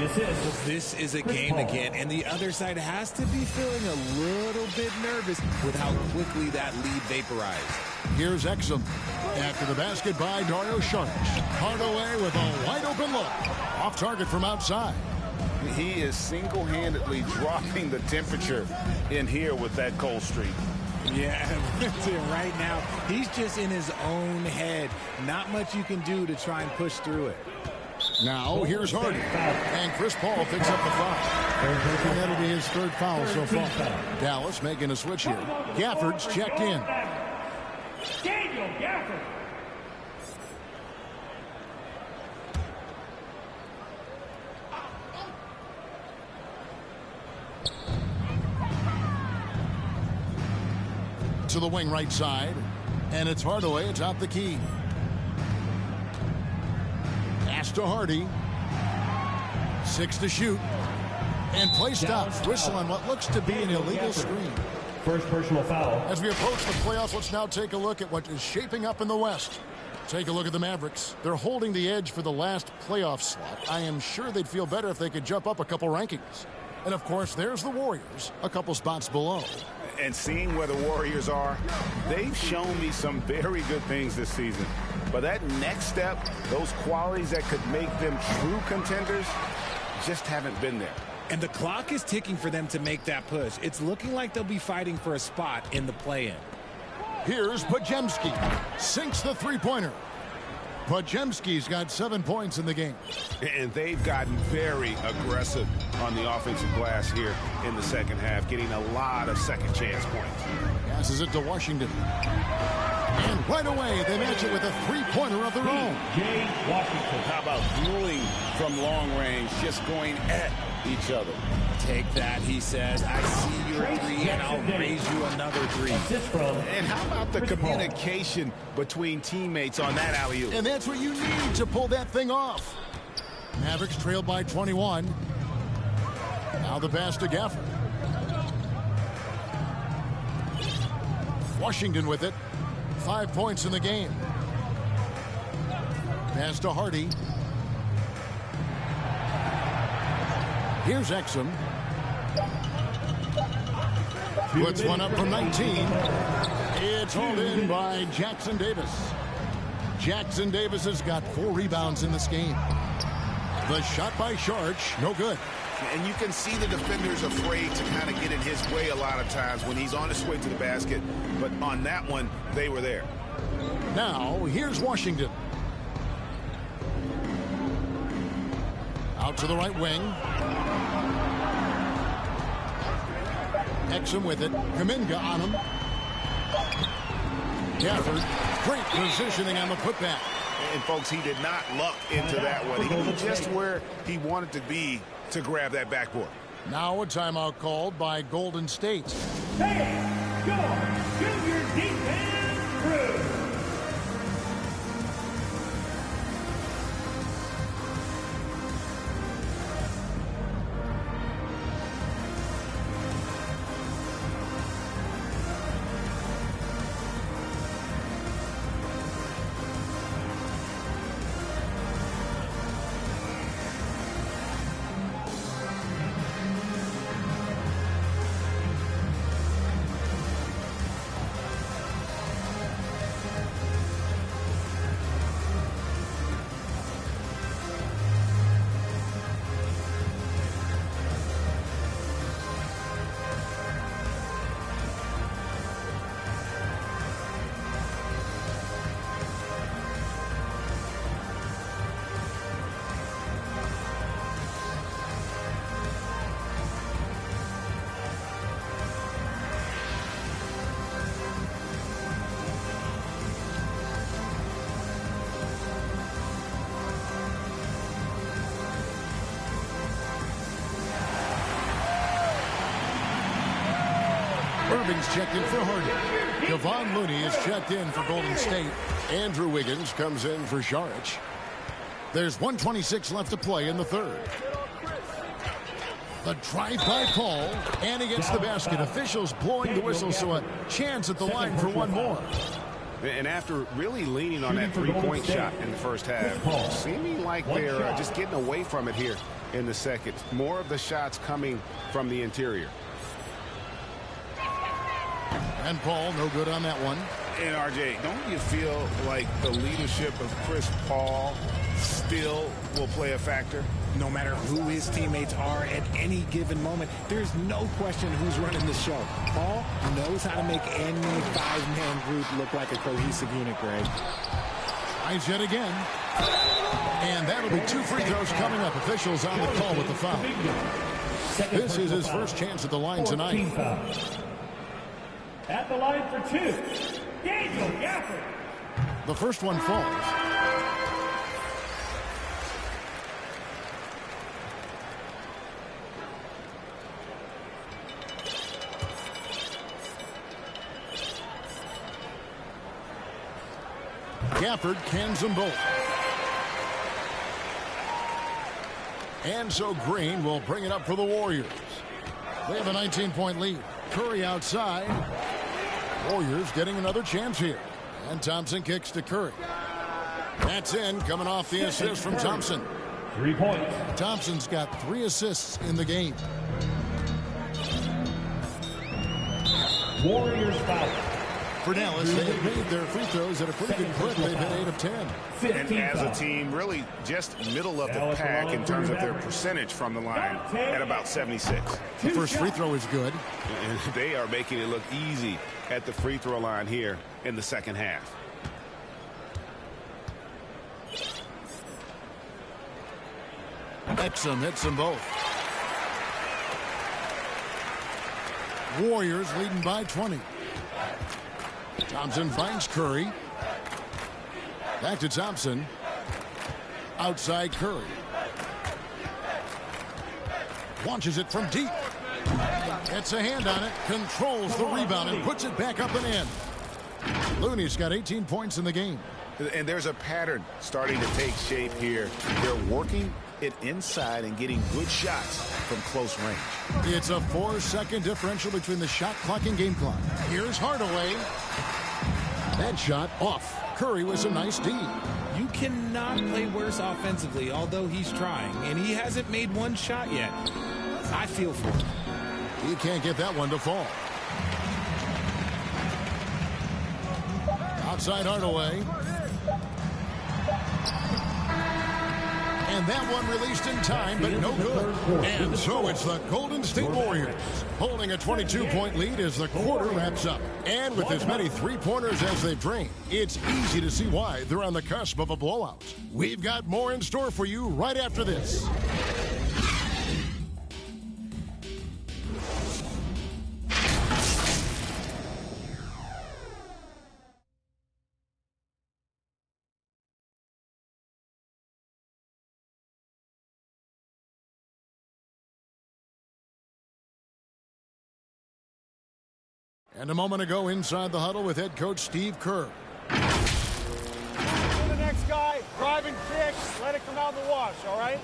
This is a game again, and the other side has to be feeling a little bit nervous with how quickly that lead vaporized. Here's Exum. After the basket by Dario Saric. Hardaway with a wide-open look. Off target from outside. He is single-handedly dropping the temperature in here with that cold streak. Yeah, right now, he's just in his own head. Not much you can do to try and push through it. Now, here's Hardy. And Chris Paul picks up the foul. And that'll be his third foul so far. Dallas making a switch here. Gafford's checked in. Daniel Gafford. To the wing right side. And it's Hardaway atop the key. Pass to Hardy. 6 to shoot. And play stops. Whistle on what looks to be an illegal screen. First personal foul. As we approach the playoffs, let's now take a look at what is shaping up in the West. Take a look at the Mavericks. They're holding the edge for the last playoff slot. I am sure they'd feel better if they could jump up a couple rankings. And, of course, there's the Warriors, a couple spots below. And seeing where the Warriors are, they've shown me some very good things this season. But that next step, those qualities that could make them true contenders, just haven't been there. And the clock is ticking for them to make that push. It's looking like they'll be fighting for a spot in the play-in. Here's Podziemski. Sinks the three-pointer. Podziemski's got 7 points in the game. And they've gotten very aggressive on the offensive glass here in the second half, getting a lot of second chance points. Passes it to Washington. And right away, they match it with a three-pointer of their own. Washington. How about dueling from long range, just going at each other? Take that, he says. I see your three, and I'll raise you another three. And how about the communication between teammates on that alley-oop? And that's what you need to pull that thing off. Mavericks trailed by 21. Now the pass to Gafford. Washington with it. 5 points in the game. Pass to Hardy. Here's Exum. Puts one up from 19. It's hauled in by Jackson Davis. Jackson Davis has got 4 rebounds in this game. The shot by Sharch, no good. And you can see the defender's afraid to kind of get in his way a lot of times when he's on his way to the basket. But on that one, they were there. Now, here's Washington. Out to the right wing. Exum with it. Kuminga on him. Gafford. Great positioning on the putback. And, folks, he did not luck into that one. He knew just where he wanted to be to grab that backboard. Now a timeout called by Golden State. Hey, your junior defense crew. Irving's checked in for Harden. Kevon Looney is checked in for Golden State. Andrew Wiggins comes in for Saric. There's 1:26 left to play in the third. The drive by Paul, and he gets the basket. Officials blowing the whistle, so a chance at the line for one more. And after really leaning on that three-point shot in the first half, seeming like they're just getting away from it here in the second. More of the shots coming from the interior. And Paul, no good on that one. And RJ, don't you feel like the leadership of Chris Paul still will play a factor? No matter who his teammates are at any given moment, there's no question who's running the show. Paul knows how to make any five-man group look like a cohesive unit, Greg. Tries yet again. And that'll be 2 free throws coming up. Officials on the call with the foul. This is his first chance at the line tonight. At the line for 2, Daniel Gafford. The first one falls. Gafford cans them both. And so Green will bring it up for the Warriors. They have a 19-point lead. Curry outside. Warriors getting another chance here. And Thompson kicks to Curry. That's in, coming off the assist from Thompson. 3 points. Thompson's got 3 assists in the game. Warriors foul. For Dallas, they have made their free throws at a pretty good clip. They've been 8 of 10. And as a team, really just middle of the pack in terms of their percentage from the line at about 76. The first free throw is good. And they are making it look easy at the free throw line here in the second half. Exum hits them both. Warriors leading by 20. Thompson finds Curry. Back to Thompson. Outside Curry. Launches it from deep. Gets a hand on it. Controls the rebound and puts it back up and in. Looney's got 18 points in the game. And there's a pattern starting to take shape here. They're working it inside and getting good shots from close range. It's a 4-second differential between the shot clock and game clock. Here's Hardaway. That shot off. Curry with some nice D. You cannot play worse offensively, although he's trying, and he hasn't made one shot yet. I feel for him. He can't get that one to fall. Outside Hardaway. And that one released in time, but no good. And so it's the Golden State Warriors holding a 22-point lead as the quarter wraps up. And with as many three-pointers as they've drained, it's easy to see why they're on the cusp of a blowout. We've got more in store for you right after this. And a moment ago inside the huddle with head coach Steve Kerr. The next guy, driving kick, let it come out in the wash, all right?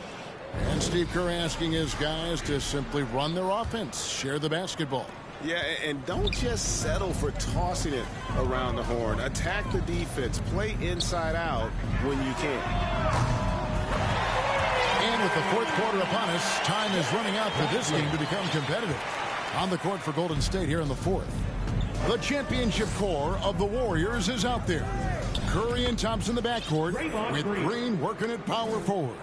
And Steve Kerr asking his guys to simply run their offense, share the basketball. Yeah, and don't just settle for tossing it around the horn. Attack the defense. Play inside out when you can. And with the fourth quarter upon us, time is running out for this game to become competitive. On the court for Golden State here in the fourth. The championship core of the Warriors is out there. Curry and Thompson in the backcourt with Green working at power forward.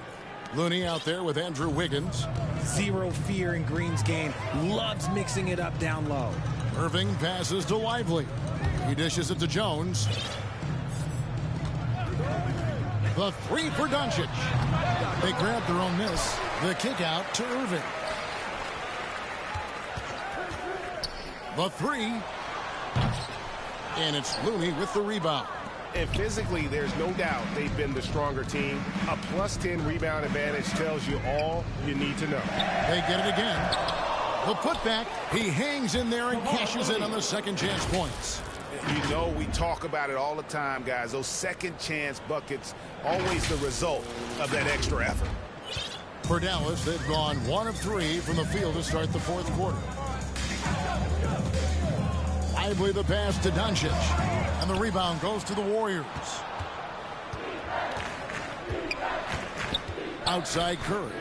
Looney out there with Andrew Wiggins. Zero fear in Green's game. Loves mixing it up down low. Irving passes to Lively. He dishes it to Jones. The three for Doncic. They grab their own miss. The kick out to Irving. The three. And it's Looney with the rebound. And physically, there's no doubt they've been the stronger team. A plus 10 rebound advantage tells you all you need to know. They get it again. The putback. He hangs in there and cashes in on the second chance points. You know, we talk about it all the time, guys. Those second chance buckets, always the result of that extra effort. For Dallas, they've gone 1 of 3 from the field to start the fourth quarter. Lively the pass to Doncic. And the rebound goes to the Warriors. Outside Curry.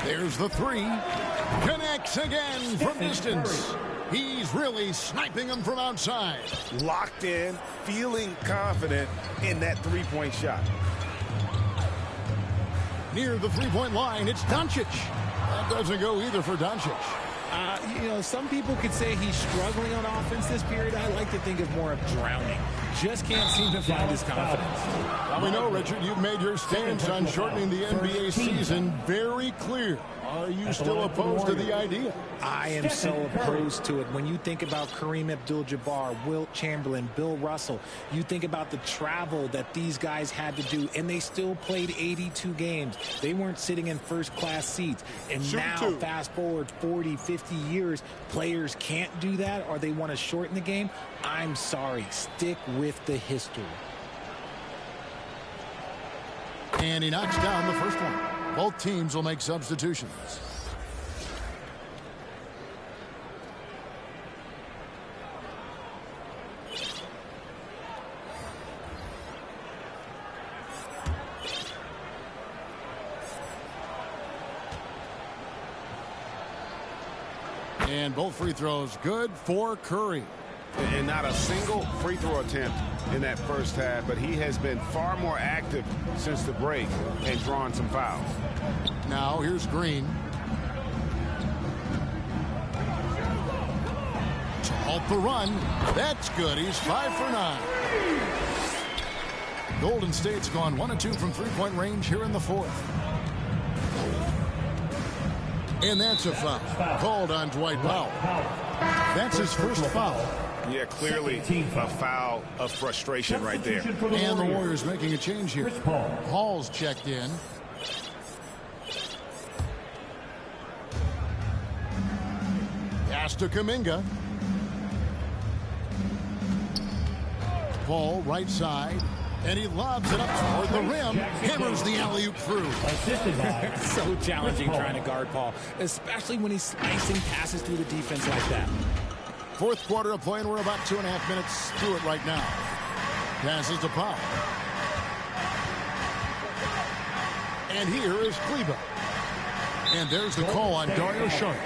There's the three. Connects again from distance. He's really sniping them from outside. Locked in, feeling confident in that three-point shot. Near the three-point line, it's Doncic. That doesn't go either for Doncic. You know, some people could say he's struggling on offense this period. I like to think of more of drowning. Just can't seem to find his confidence. Now we know, Richard, you've made your stance on shortening the NBA season very clear. Are you still opposed to the idea? I am so opposed to it. When you think about Kareem Abdul-Jabbar, Wilt Chamberlain, Bill Russell, you think about the travel that these guys had to do, and they still played 82 games. They weren't sitting in first-class seats. And now, fast forward 40, 50 years, players can't do that, or they want to shorten the game. I'm sorry. Stick with the history. And he knocks down the first one. Both teams will make substitutions. And both free throws good for Curry. And not a single free throw attempt in that first half, but he has been far more active since the break and drawn some fouls. Now here's Green. To halt the run. That's good. He's 5 for 9. Golden State's gone 1 of 2 from three-point range here in the fourth. And that's a foul called on Dwight Powell. That's his first foul. Yeah, clearly a foul of frustration right there. And the Warriors making a change here. Hall's checked in. Pass to Kuminga. Paul right side. And he lobs it up toward the rim. Hammers the alley-oop through. So challenging trying to guard Paul, especially when he's slicing passes through the defense like that. Fourth quarter of play, and we're about 2.5 minutes through it right now. Passes to Powell. And here is Kleber. And there's the call on Dario Saric.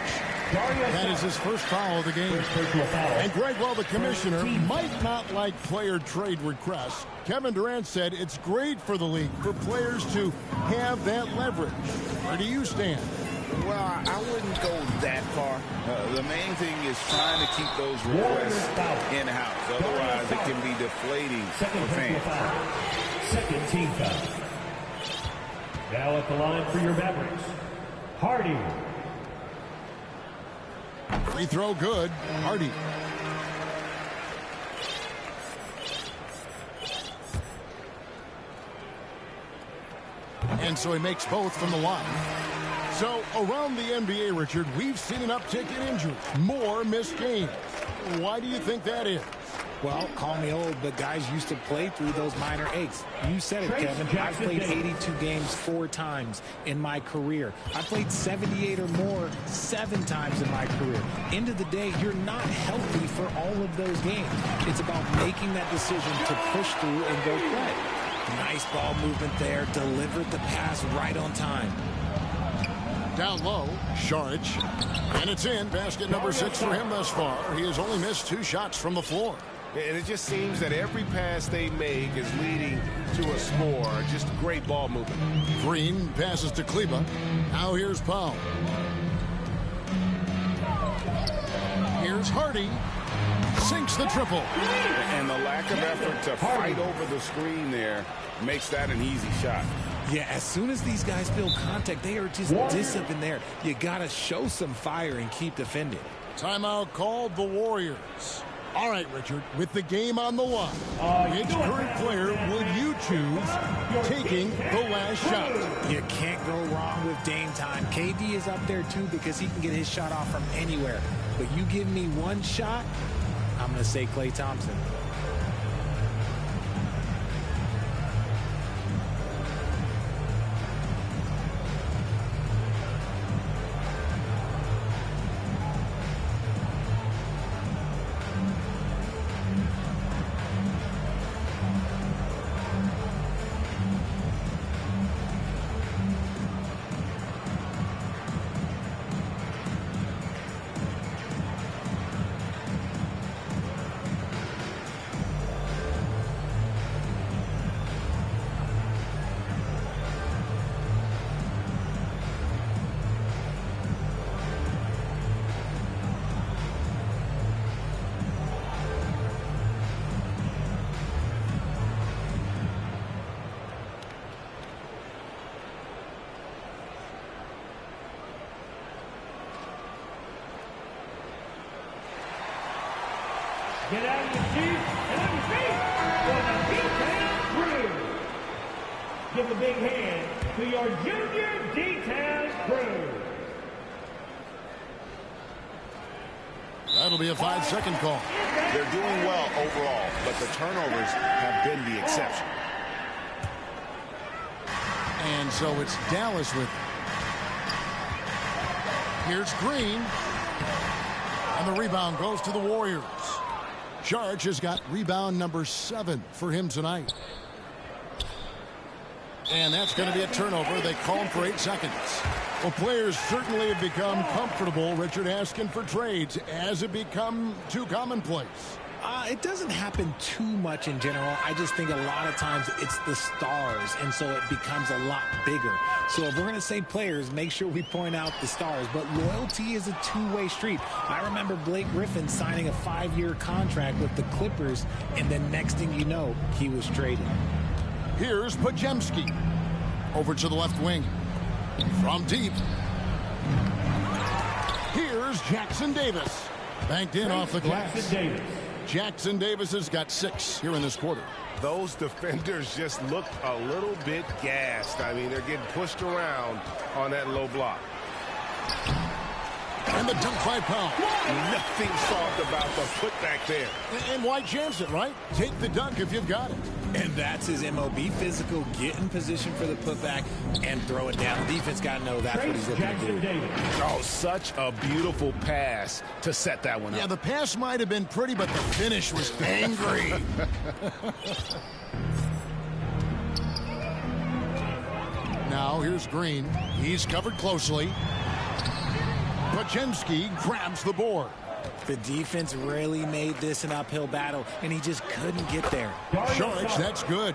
That is his first foul of the game. And Greg, while the commissioner might not like player trade requests, Kevin Durant said it's great for the league for players to have that leverage. Where do you stand? Well, I wouldn't go that far. The main thing is trying to keep those requests in-house. Otherwise, it can be deflating for fans. Second team foul. Now at the line for your Mavericks, Hardy. Free throw good. Hardy. And so he makes both from the line. So around the NBA, Richard, we've seen an uptick in injuries. More missed games. Why do you think that is? Well, call me old, but guys used to play through those minor aches. You said it, Kevin. I've played 82 games 4 times in my career. I played 78 or more 7 times in my career. End of the day, you're not healthy for all of those games. It's about making that decision to push through and go play. Nice ball movement there. Delivered the pass right on time. Down low, Saric. And it's in. Basket number 6 for him thus far. He has only missed 2 shots from the floor. And it just seems that every pass they make is leading to a score. Just great ball movement. Green passes to Kleba. Now here's Powell. Here's Hardy. Sinks the triple. And the lack of effort to fight over the screen there makes that an easy shot. Yeah, as soon as these guys feel contact, they are just up in there. You got to show some fire and keep defending. Timeout called the Warriors. All right, Richard, with the game on the line, which current player will you choose taking the last shot? You can't go wrong with Dame time. KD is up there, too, because he can get his shot off from anywhere. But you give me one shot, I'm going to say Klay Thompson. Get out of your seat and on your feet for the D-Town crew. Give a big hand to your junior D-Town crew. That'll be a 5-second call. They're doing well overall, but the turnovers have been the exception. And so it's Dallas with it. Here's Green. And the rebound goes to the Warriors. Saric has got rebound number 7 for him tonight. And that's going to be a turnover. They call him for 8 seconds. Well, players certainly have become comfortable, Richard, asking for trades. Has it become too commonplace? It doesn't happen too much in general. I just think a lot of times it's the stars, and so it becomes a lot bigger. So if we're going to say players, make sure we point out the stars. But loyalty is a two-way street. I remember Blake Griffin signing a 5-year contract with the Clippers, and then next thing you know, he was traded. Here's Podziemski. Over to the left wing. From deep. Here's Jackson Davis. Banked in off the glass. Jackson Davis has got 6 here in this quarter. Those defenders just looked a little bit gassed. I mean, they're getting pushed around on that low block. And the dunk by Powell. Nothing soft about the putback there. And why chance it, right? Take the dunk if you've got it. And that's his MO. Be physical, get in position for the putback, and throw it down. The defense got to know that's what he's looking to do. Oh, such a beautiful pass to set that one up. Yeah, the pass might have been pretty, but the finish was angry. Now here's Green. He's covered closely. Pajemski grabs the board. The defense really made this an uphill battle, and he just couldn't get there. Sharks, that's good.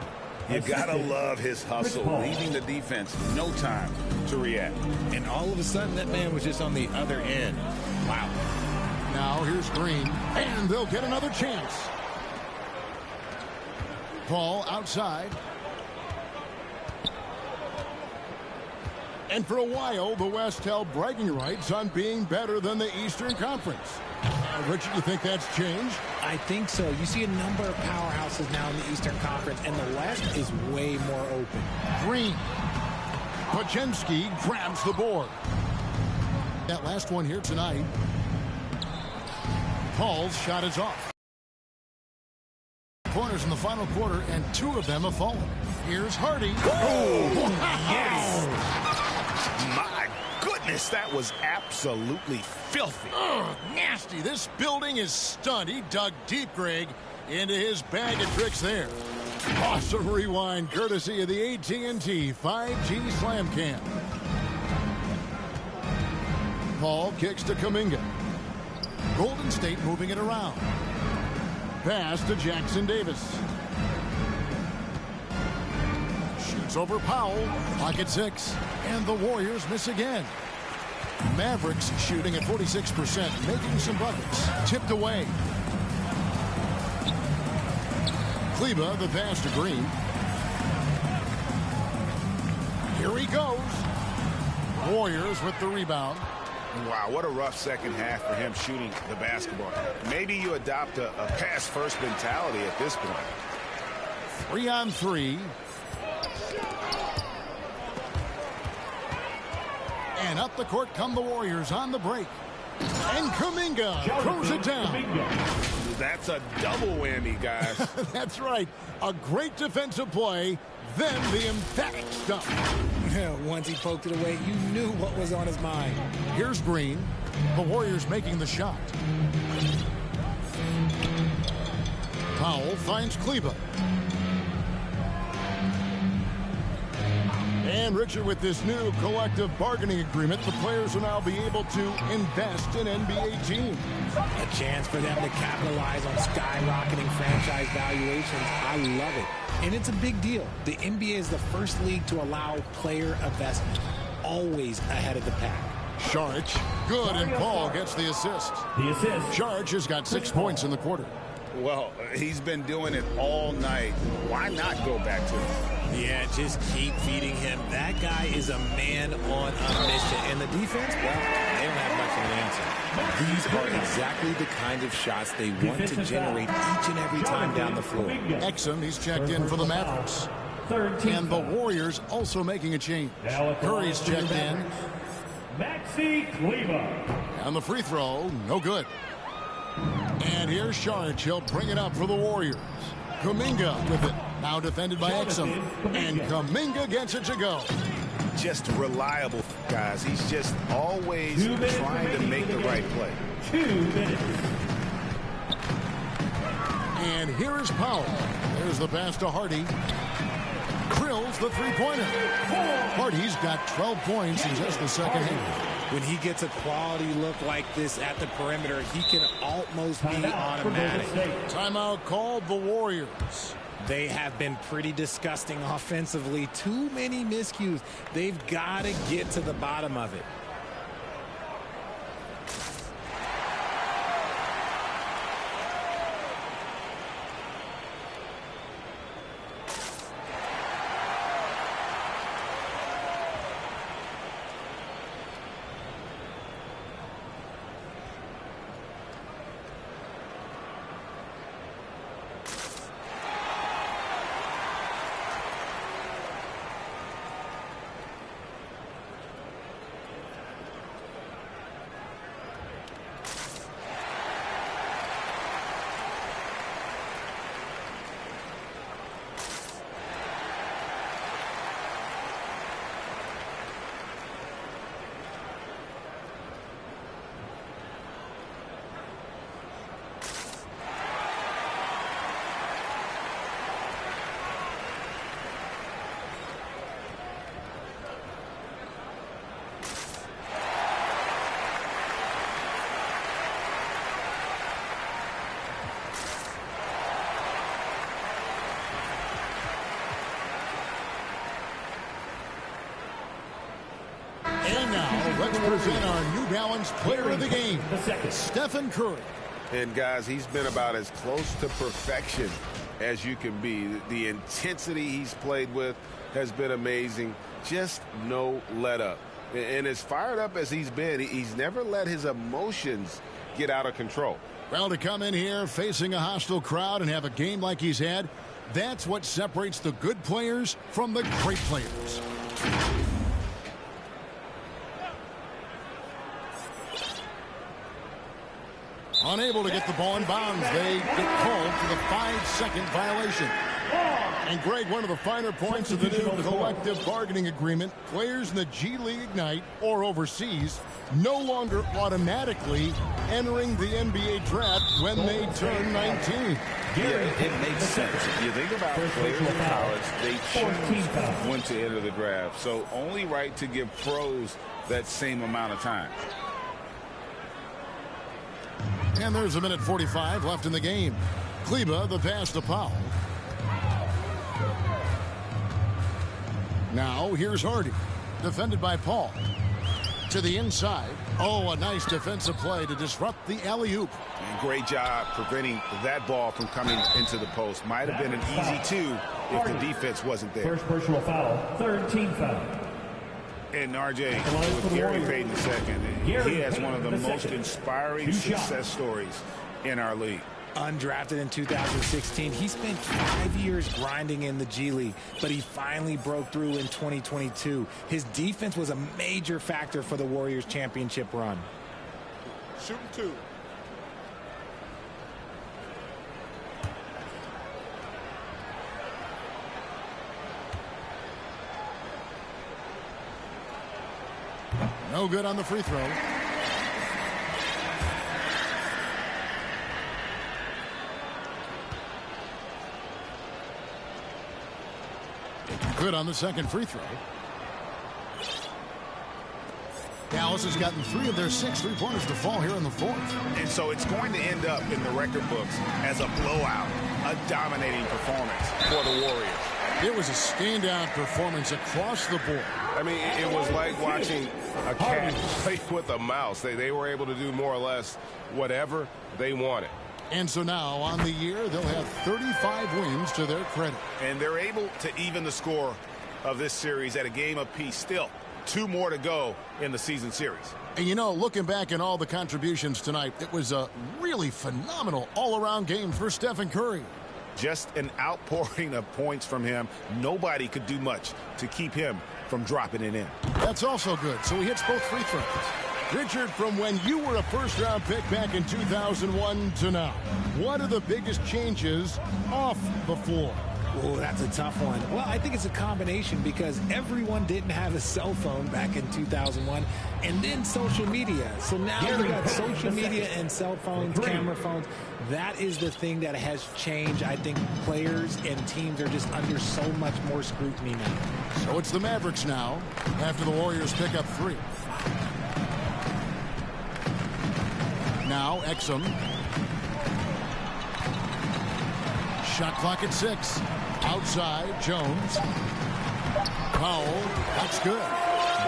You gotta love his hustle, leaving the defense no time to react. And all of a sudden, that man was just on the other end. Wow. Now here's Green, and they'll get another chance. Paul outside. And for a while, the West held bragging rights on being better than the Eastern Conference. Richard, you think that's changed? I think so. You see a number of powerhouses now in the Eastern Conference, and the West is way more open. Green. Pajemski grabs the board. That last one here tonight. Paul's shot is off. Corners in the final quarter, and 2 of them have fallen. Here's Hardy. Oh, yes! My goodness, that was absolutely filthy. Ugh, nasty. This building is stunned. He dug deep, Greg, into his bag of tricks there. Awesome rewind, courtesy of the AT&T 5G Slam Cam. Paul kicks to Kuminga. Golden State moving it around. Pass to Jackson Davis. Shoots over Powell. Pocket 6. And the Warriors miss again. Mavericks shooting at 46%, making some buckets. Tipped away. Kleba, the pass to Green. Here he goes. Warriors with the rebound. Wow, what a rough second half for him shooting the basketball. Maybe you adopt a pass-first mentality at this point. 3-on-3. And up the court come the Warriors on the break. And Kuminga throws it down. That's a double whammy, guys. That's right. A great defensive play, then the emphatic stuff. Once he poked it away, you knew what was on his mind. Here's Green. The Warriors making the shot. Powell finds Kleba. And Richard, with this new collective bargaining agreement, the players will now be able to invest in NBA teams. A chance for them to capitalize on skyrocketing franchise valuations. I love it. And it's a big deal. The NBA is the first league to allow player investment. Always ahead of the pack. Saric, good, and Paul gets the assist. Saric has got 6 points in the quarter. Well, he's been doing it all night. Why not go back to him? Yeah, just keep feeding him. That guy is a man on a mission. And the defense, well, they don't have much of an answer. These are exactly the kind of shots they want to generate each and every time down the floor. Exum, he's checked in for the Mavericks. And the Warriors also making a change. Curry's checked in. Maxi Kleba. And the free throw, no good. And here's Saric. He'll bring it up for the Warriors. Kuminga with it. Now defended by Exum. And Kuminga gets it to go. Just reliable, guys. He's just always trying to make the right play. 2 minutes. And here is Powell. There's the pass to Hardy. Drills the three-pointer. Hardy's got 12 points in just the second half. When he gets a quality look like this at the perimeter, he can almost be automatic. Timeout called the Warriors. They have been pretty disgusting offensively. Too many miscues. They've got to get to the bottom of it. let's present our New Balance Player of the Game, Stephen Curry. And, guys, he's been about as close to perfection as you can be. The intensity he's played with has been amazing. Just no let up. And as fired up as he's been, he's never let his emotions get out of control. Well, to come in here facing a hostile crowd and have a game like he's had, that's what separates the good players from the great players. Unable to get the ball in bounds. They get called for the 5-second violation. And, Greg, one of the finer points of the new collective bargaining agreement, players in the G League Ignite or overseas no longer automatically entering the NBA draft when they turn 19. Yeah, it makes sense. If you think about players in college, they choose when to enter the draft. So only right to give pros that same amount of time. And there's a minute 45 left in the game. Kleba, the pass to Powell. Now here's Hardy, defended by Paul. To the inside. Oh, a nice defensive play to disrupt the alley-oop. And great job preventing that ball from coming into the post. Might have been an easy two if the defense wasn't there. First personal foul, third team foul. And RJ, with Gary Payton II, he has one of the most inspiring success stories in our league. Undrafted in 2016, he spent 5 years grinding in the G League, but he finally broke through in 2022. His defense was a major factor for the Warriors' championship run. Shooting two. No good on the free throw. Good on the second free throw. Dallas has gotten 3 of their 6 3-pointers to fall here in the fourth. And so it's going to end up in the record books as a blowout, a dominating performance for the Warriors. It was a standout performance across the board. I mean, it was like watching a cat play with a mouse. They were able to do more or less whatever they wanted. And so now, on the year, they'll have 35 wins to their credit. And they're able to even the score of this series at a game apiece. Still, 2 more to go in the season series. And, you know, looking back at all the contributions tonight, it was a really phenomenal all-around game for Stephen Curry. Just an outpouring of points from him. Nobody could do much to keep him from dropping it in. That's also good. So he hits both free throws. Richard, from when you were a first-round pick back in 2001 to now, what are the biggest changes off the floor? Oh, that's a tough one. Well, I think it's a combination because everyone didn't have a cell phone back in 2001 and then social media. So now you got social media and cell phones, camera phones. That is the thing that has changed. I think players and teams are just under so much more scrutiny now. So it's the Mavericks now after the Warriors pick up 3. Now Exum. Shot clock at 6. Outside, Jones. Powell, that's good.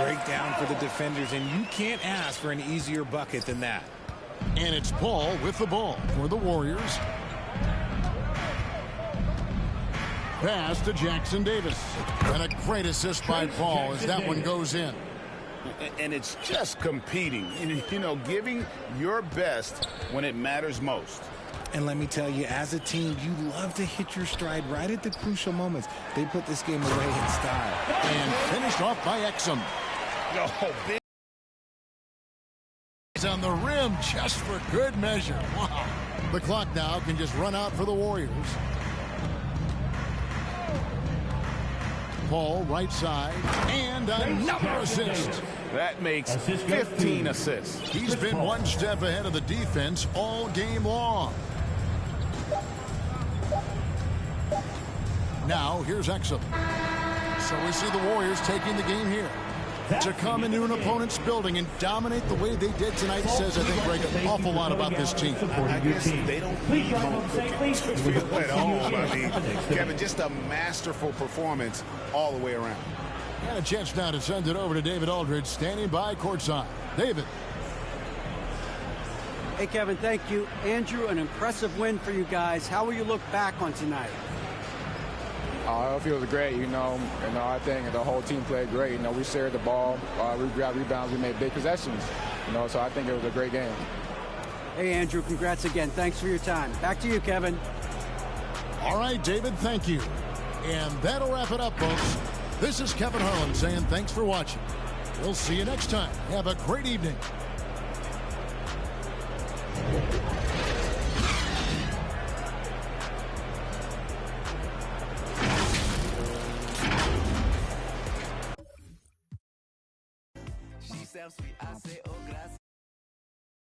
Breakdown for the defenders, and you can't ask for an easier bucket than that. And it's Paul with the ball for the Warriors. Pass to Jackson Davis. And a great assist by Paul as that one goes in. And it's just competing, you know, giving your best when it matters most. And let me tell you, as a team, you love to hit your stride right at the crucial moments. They put this game away in style. And finished off by Exum. Oh, big. He's on the rim just for good measure. Wow. The clock now can just run out for the Warriors. Paul, right side, and another assist. That makes 15 assists. He's been one step ahead of the defense all game long. Now, here's Exum. So we see the Warriors taking the game here. To come into an opponent's building and dominate the way they did tonight says, I think, Greg, an awful lot about this team. I guess they don't need home cooking to feel at home. I mean, Kevin, just a masterful performance all the way around. And a chance now to send it over to David Aldridge, standing by courtside. David. Hey, Kevin, thank you. Andrew, an impressive win for you guys. How will you look back on tonight? It feels great, I think the whole team played great. We shared the ball, we got rebounds, we made big possessions, so I think it was a great game. Hey, Andrew, congrats again. Thanks for your time. Back to you, Kevin. All right, David, thank you. And that'll wrap it up, folks. This is Kevin Harlan saying thanks for watching. We'll see you next time. Have a great evening.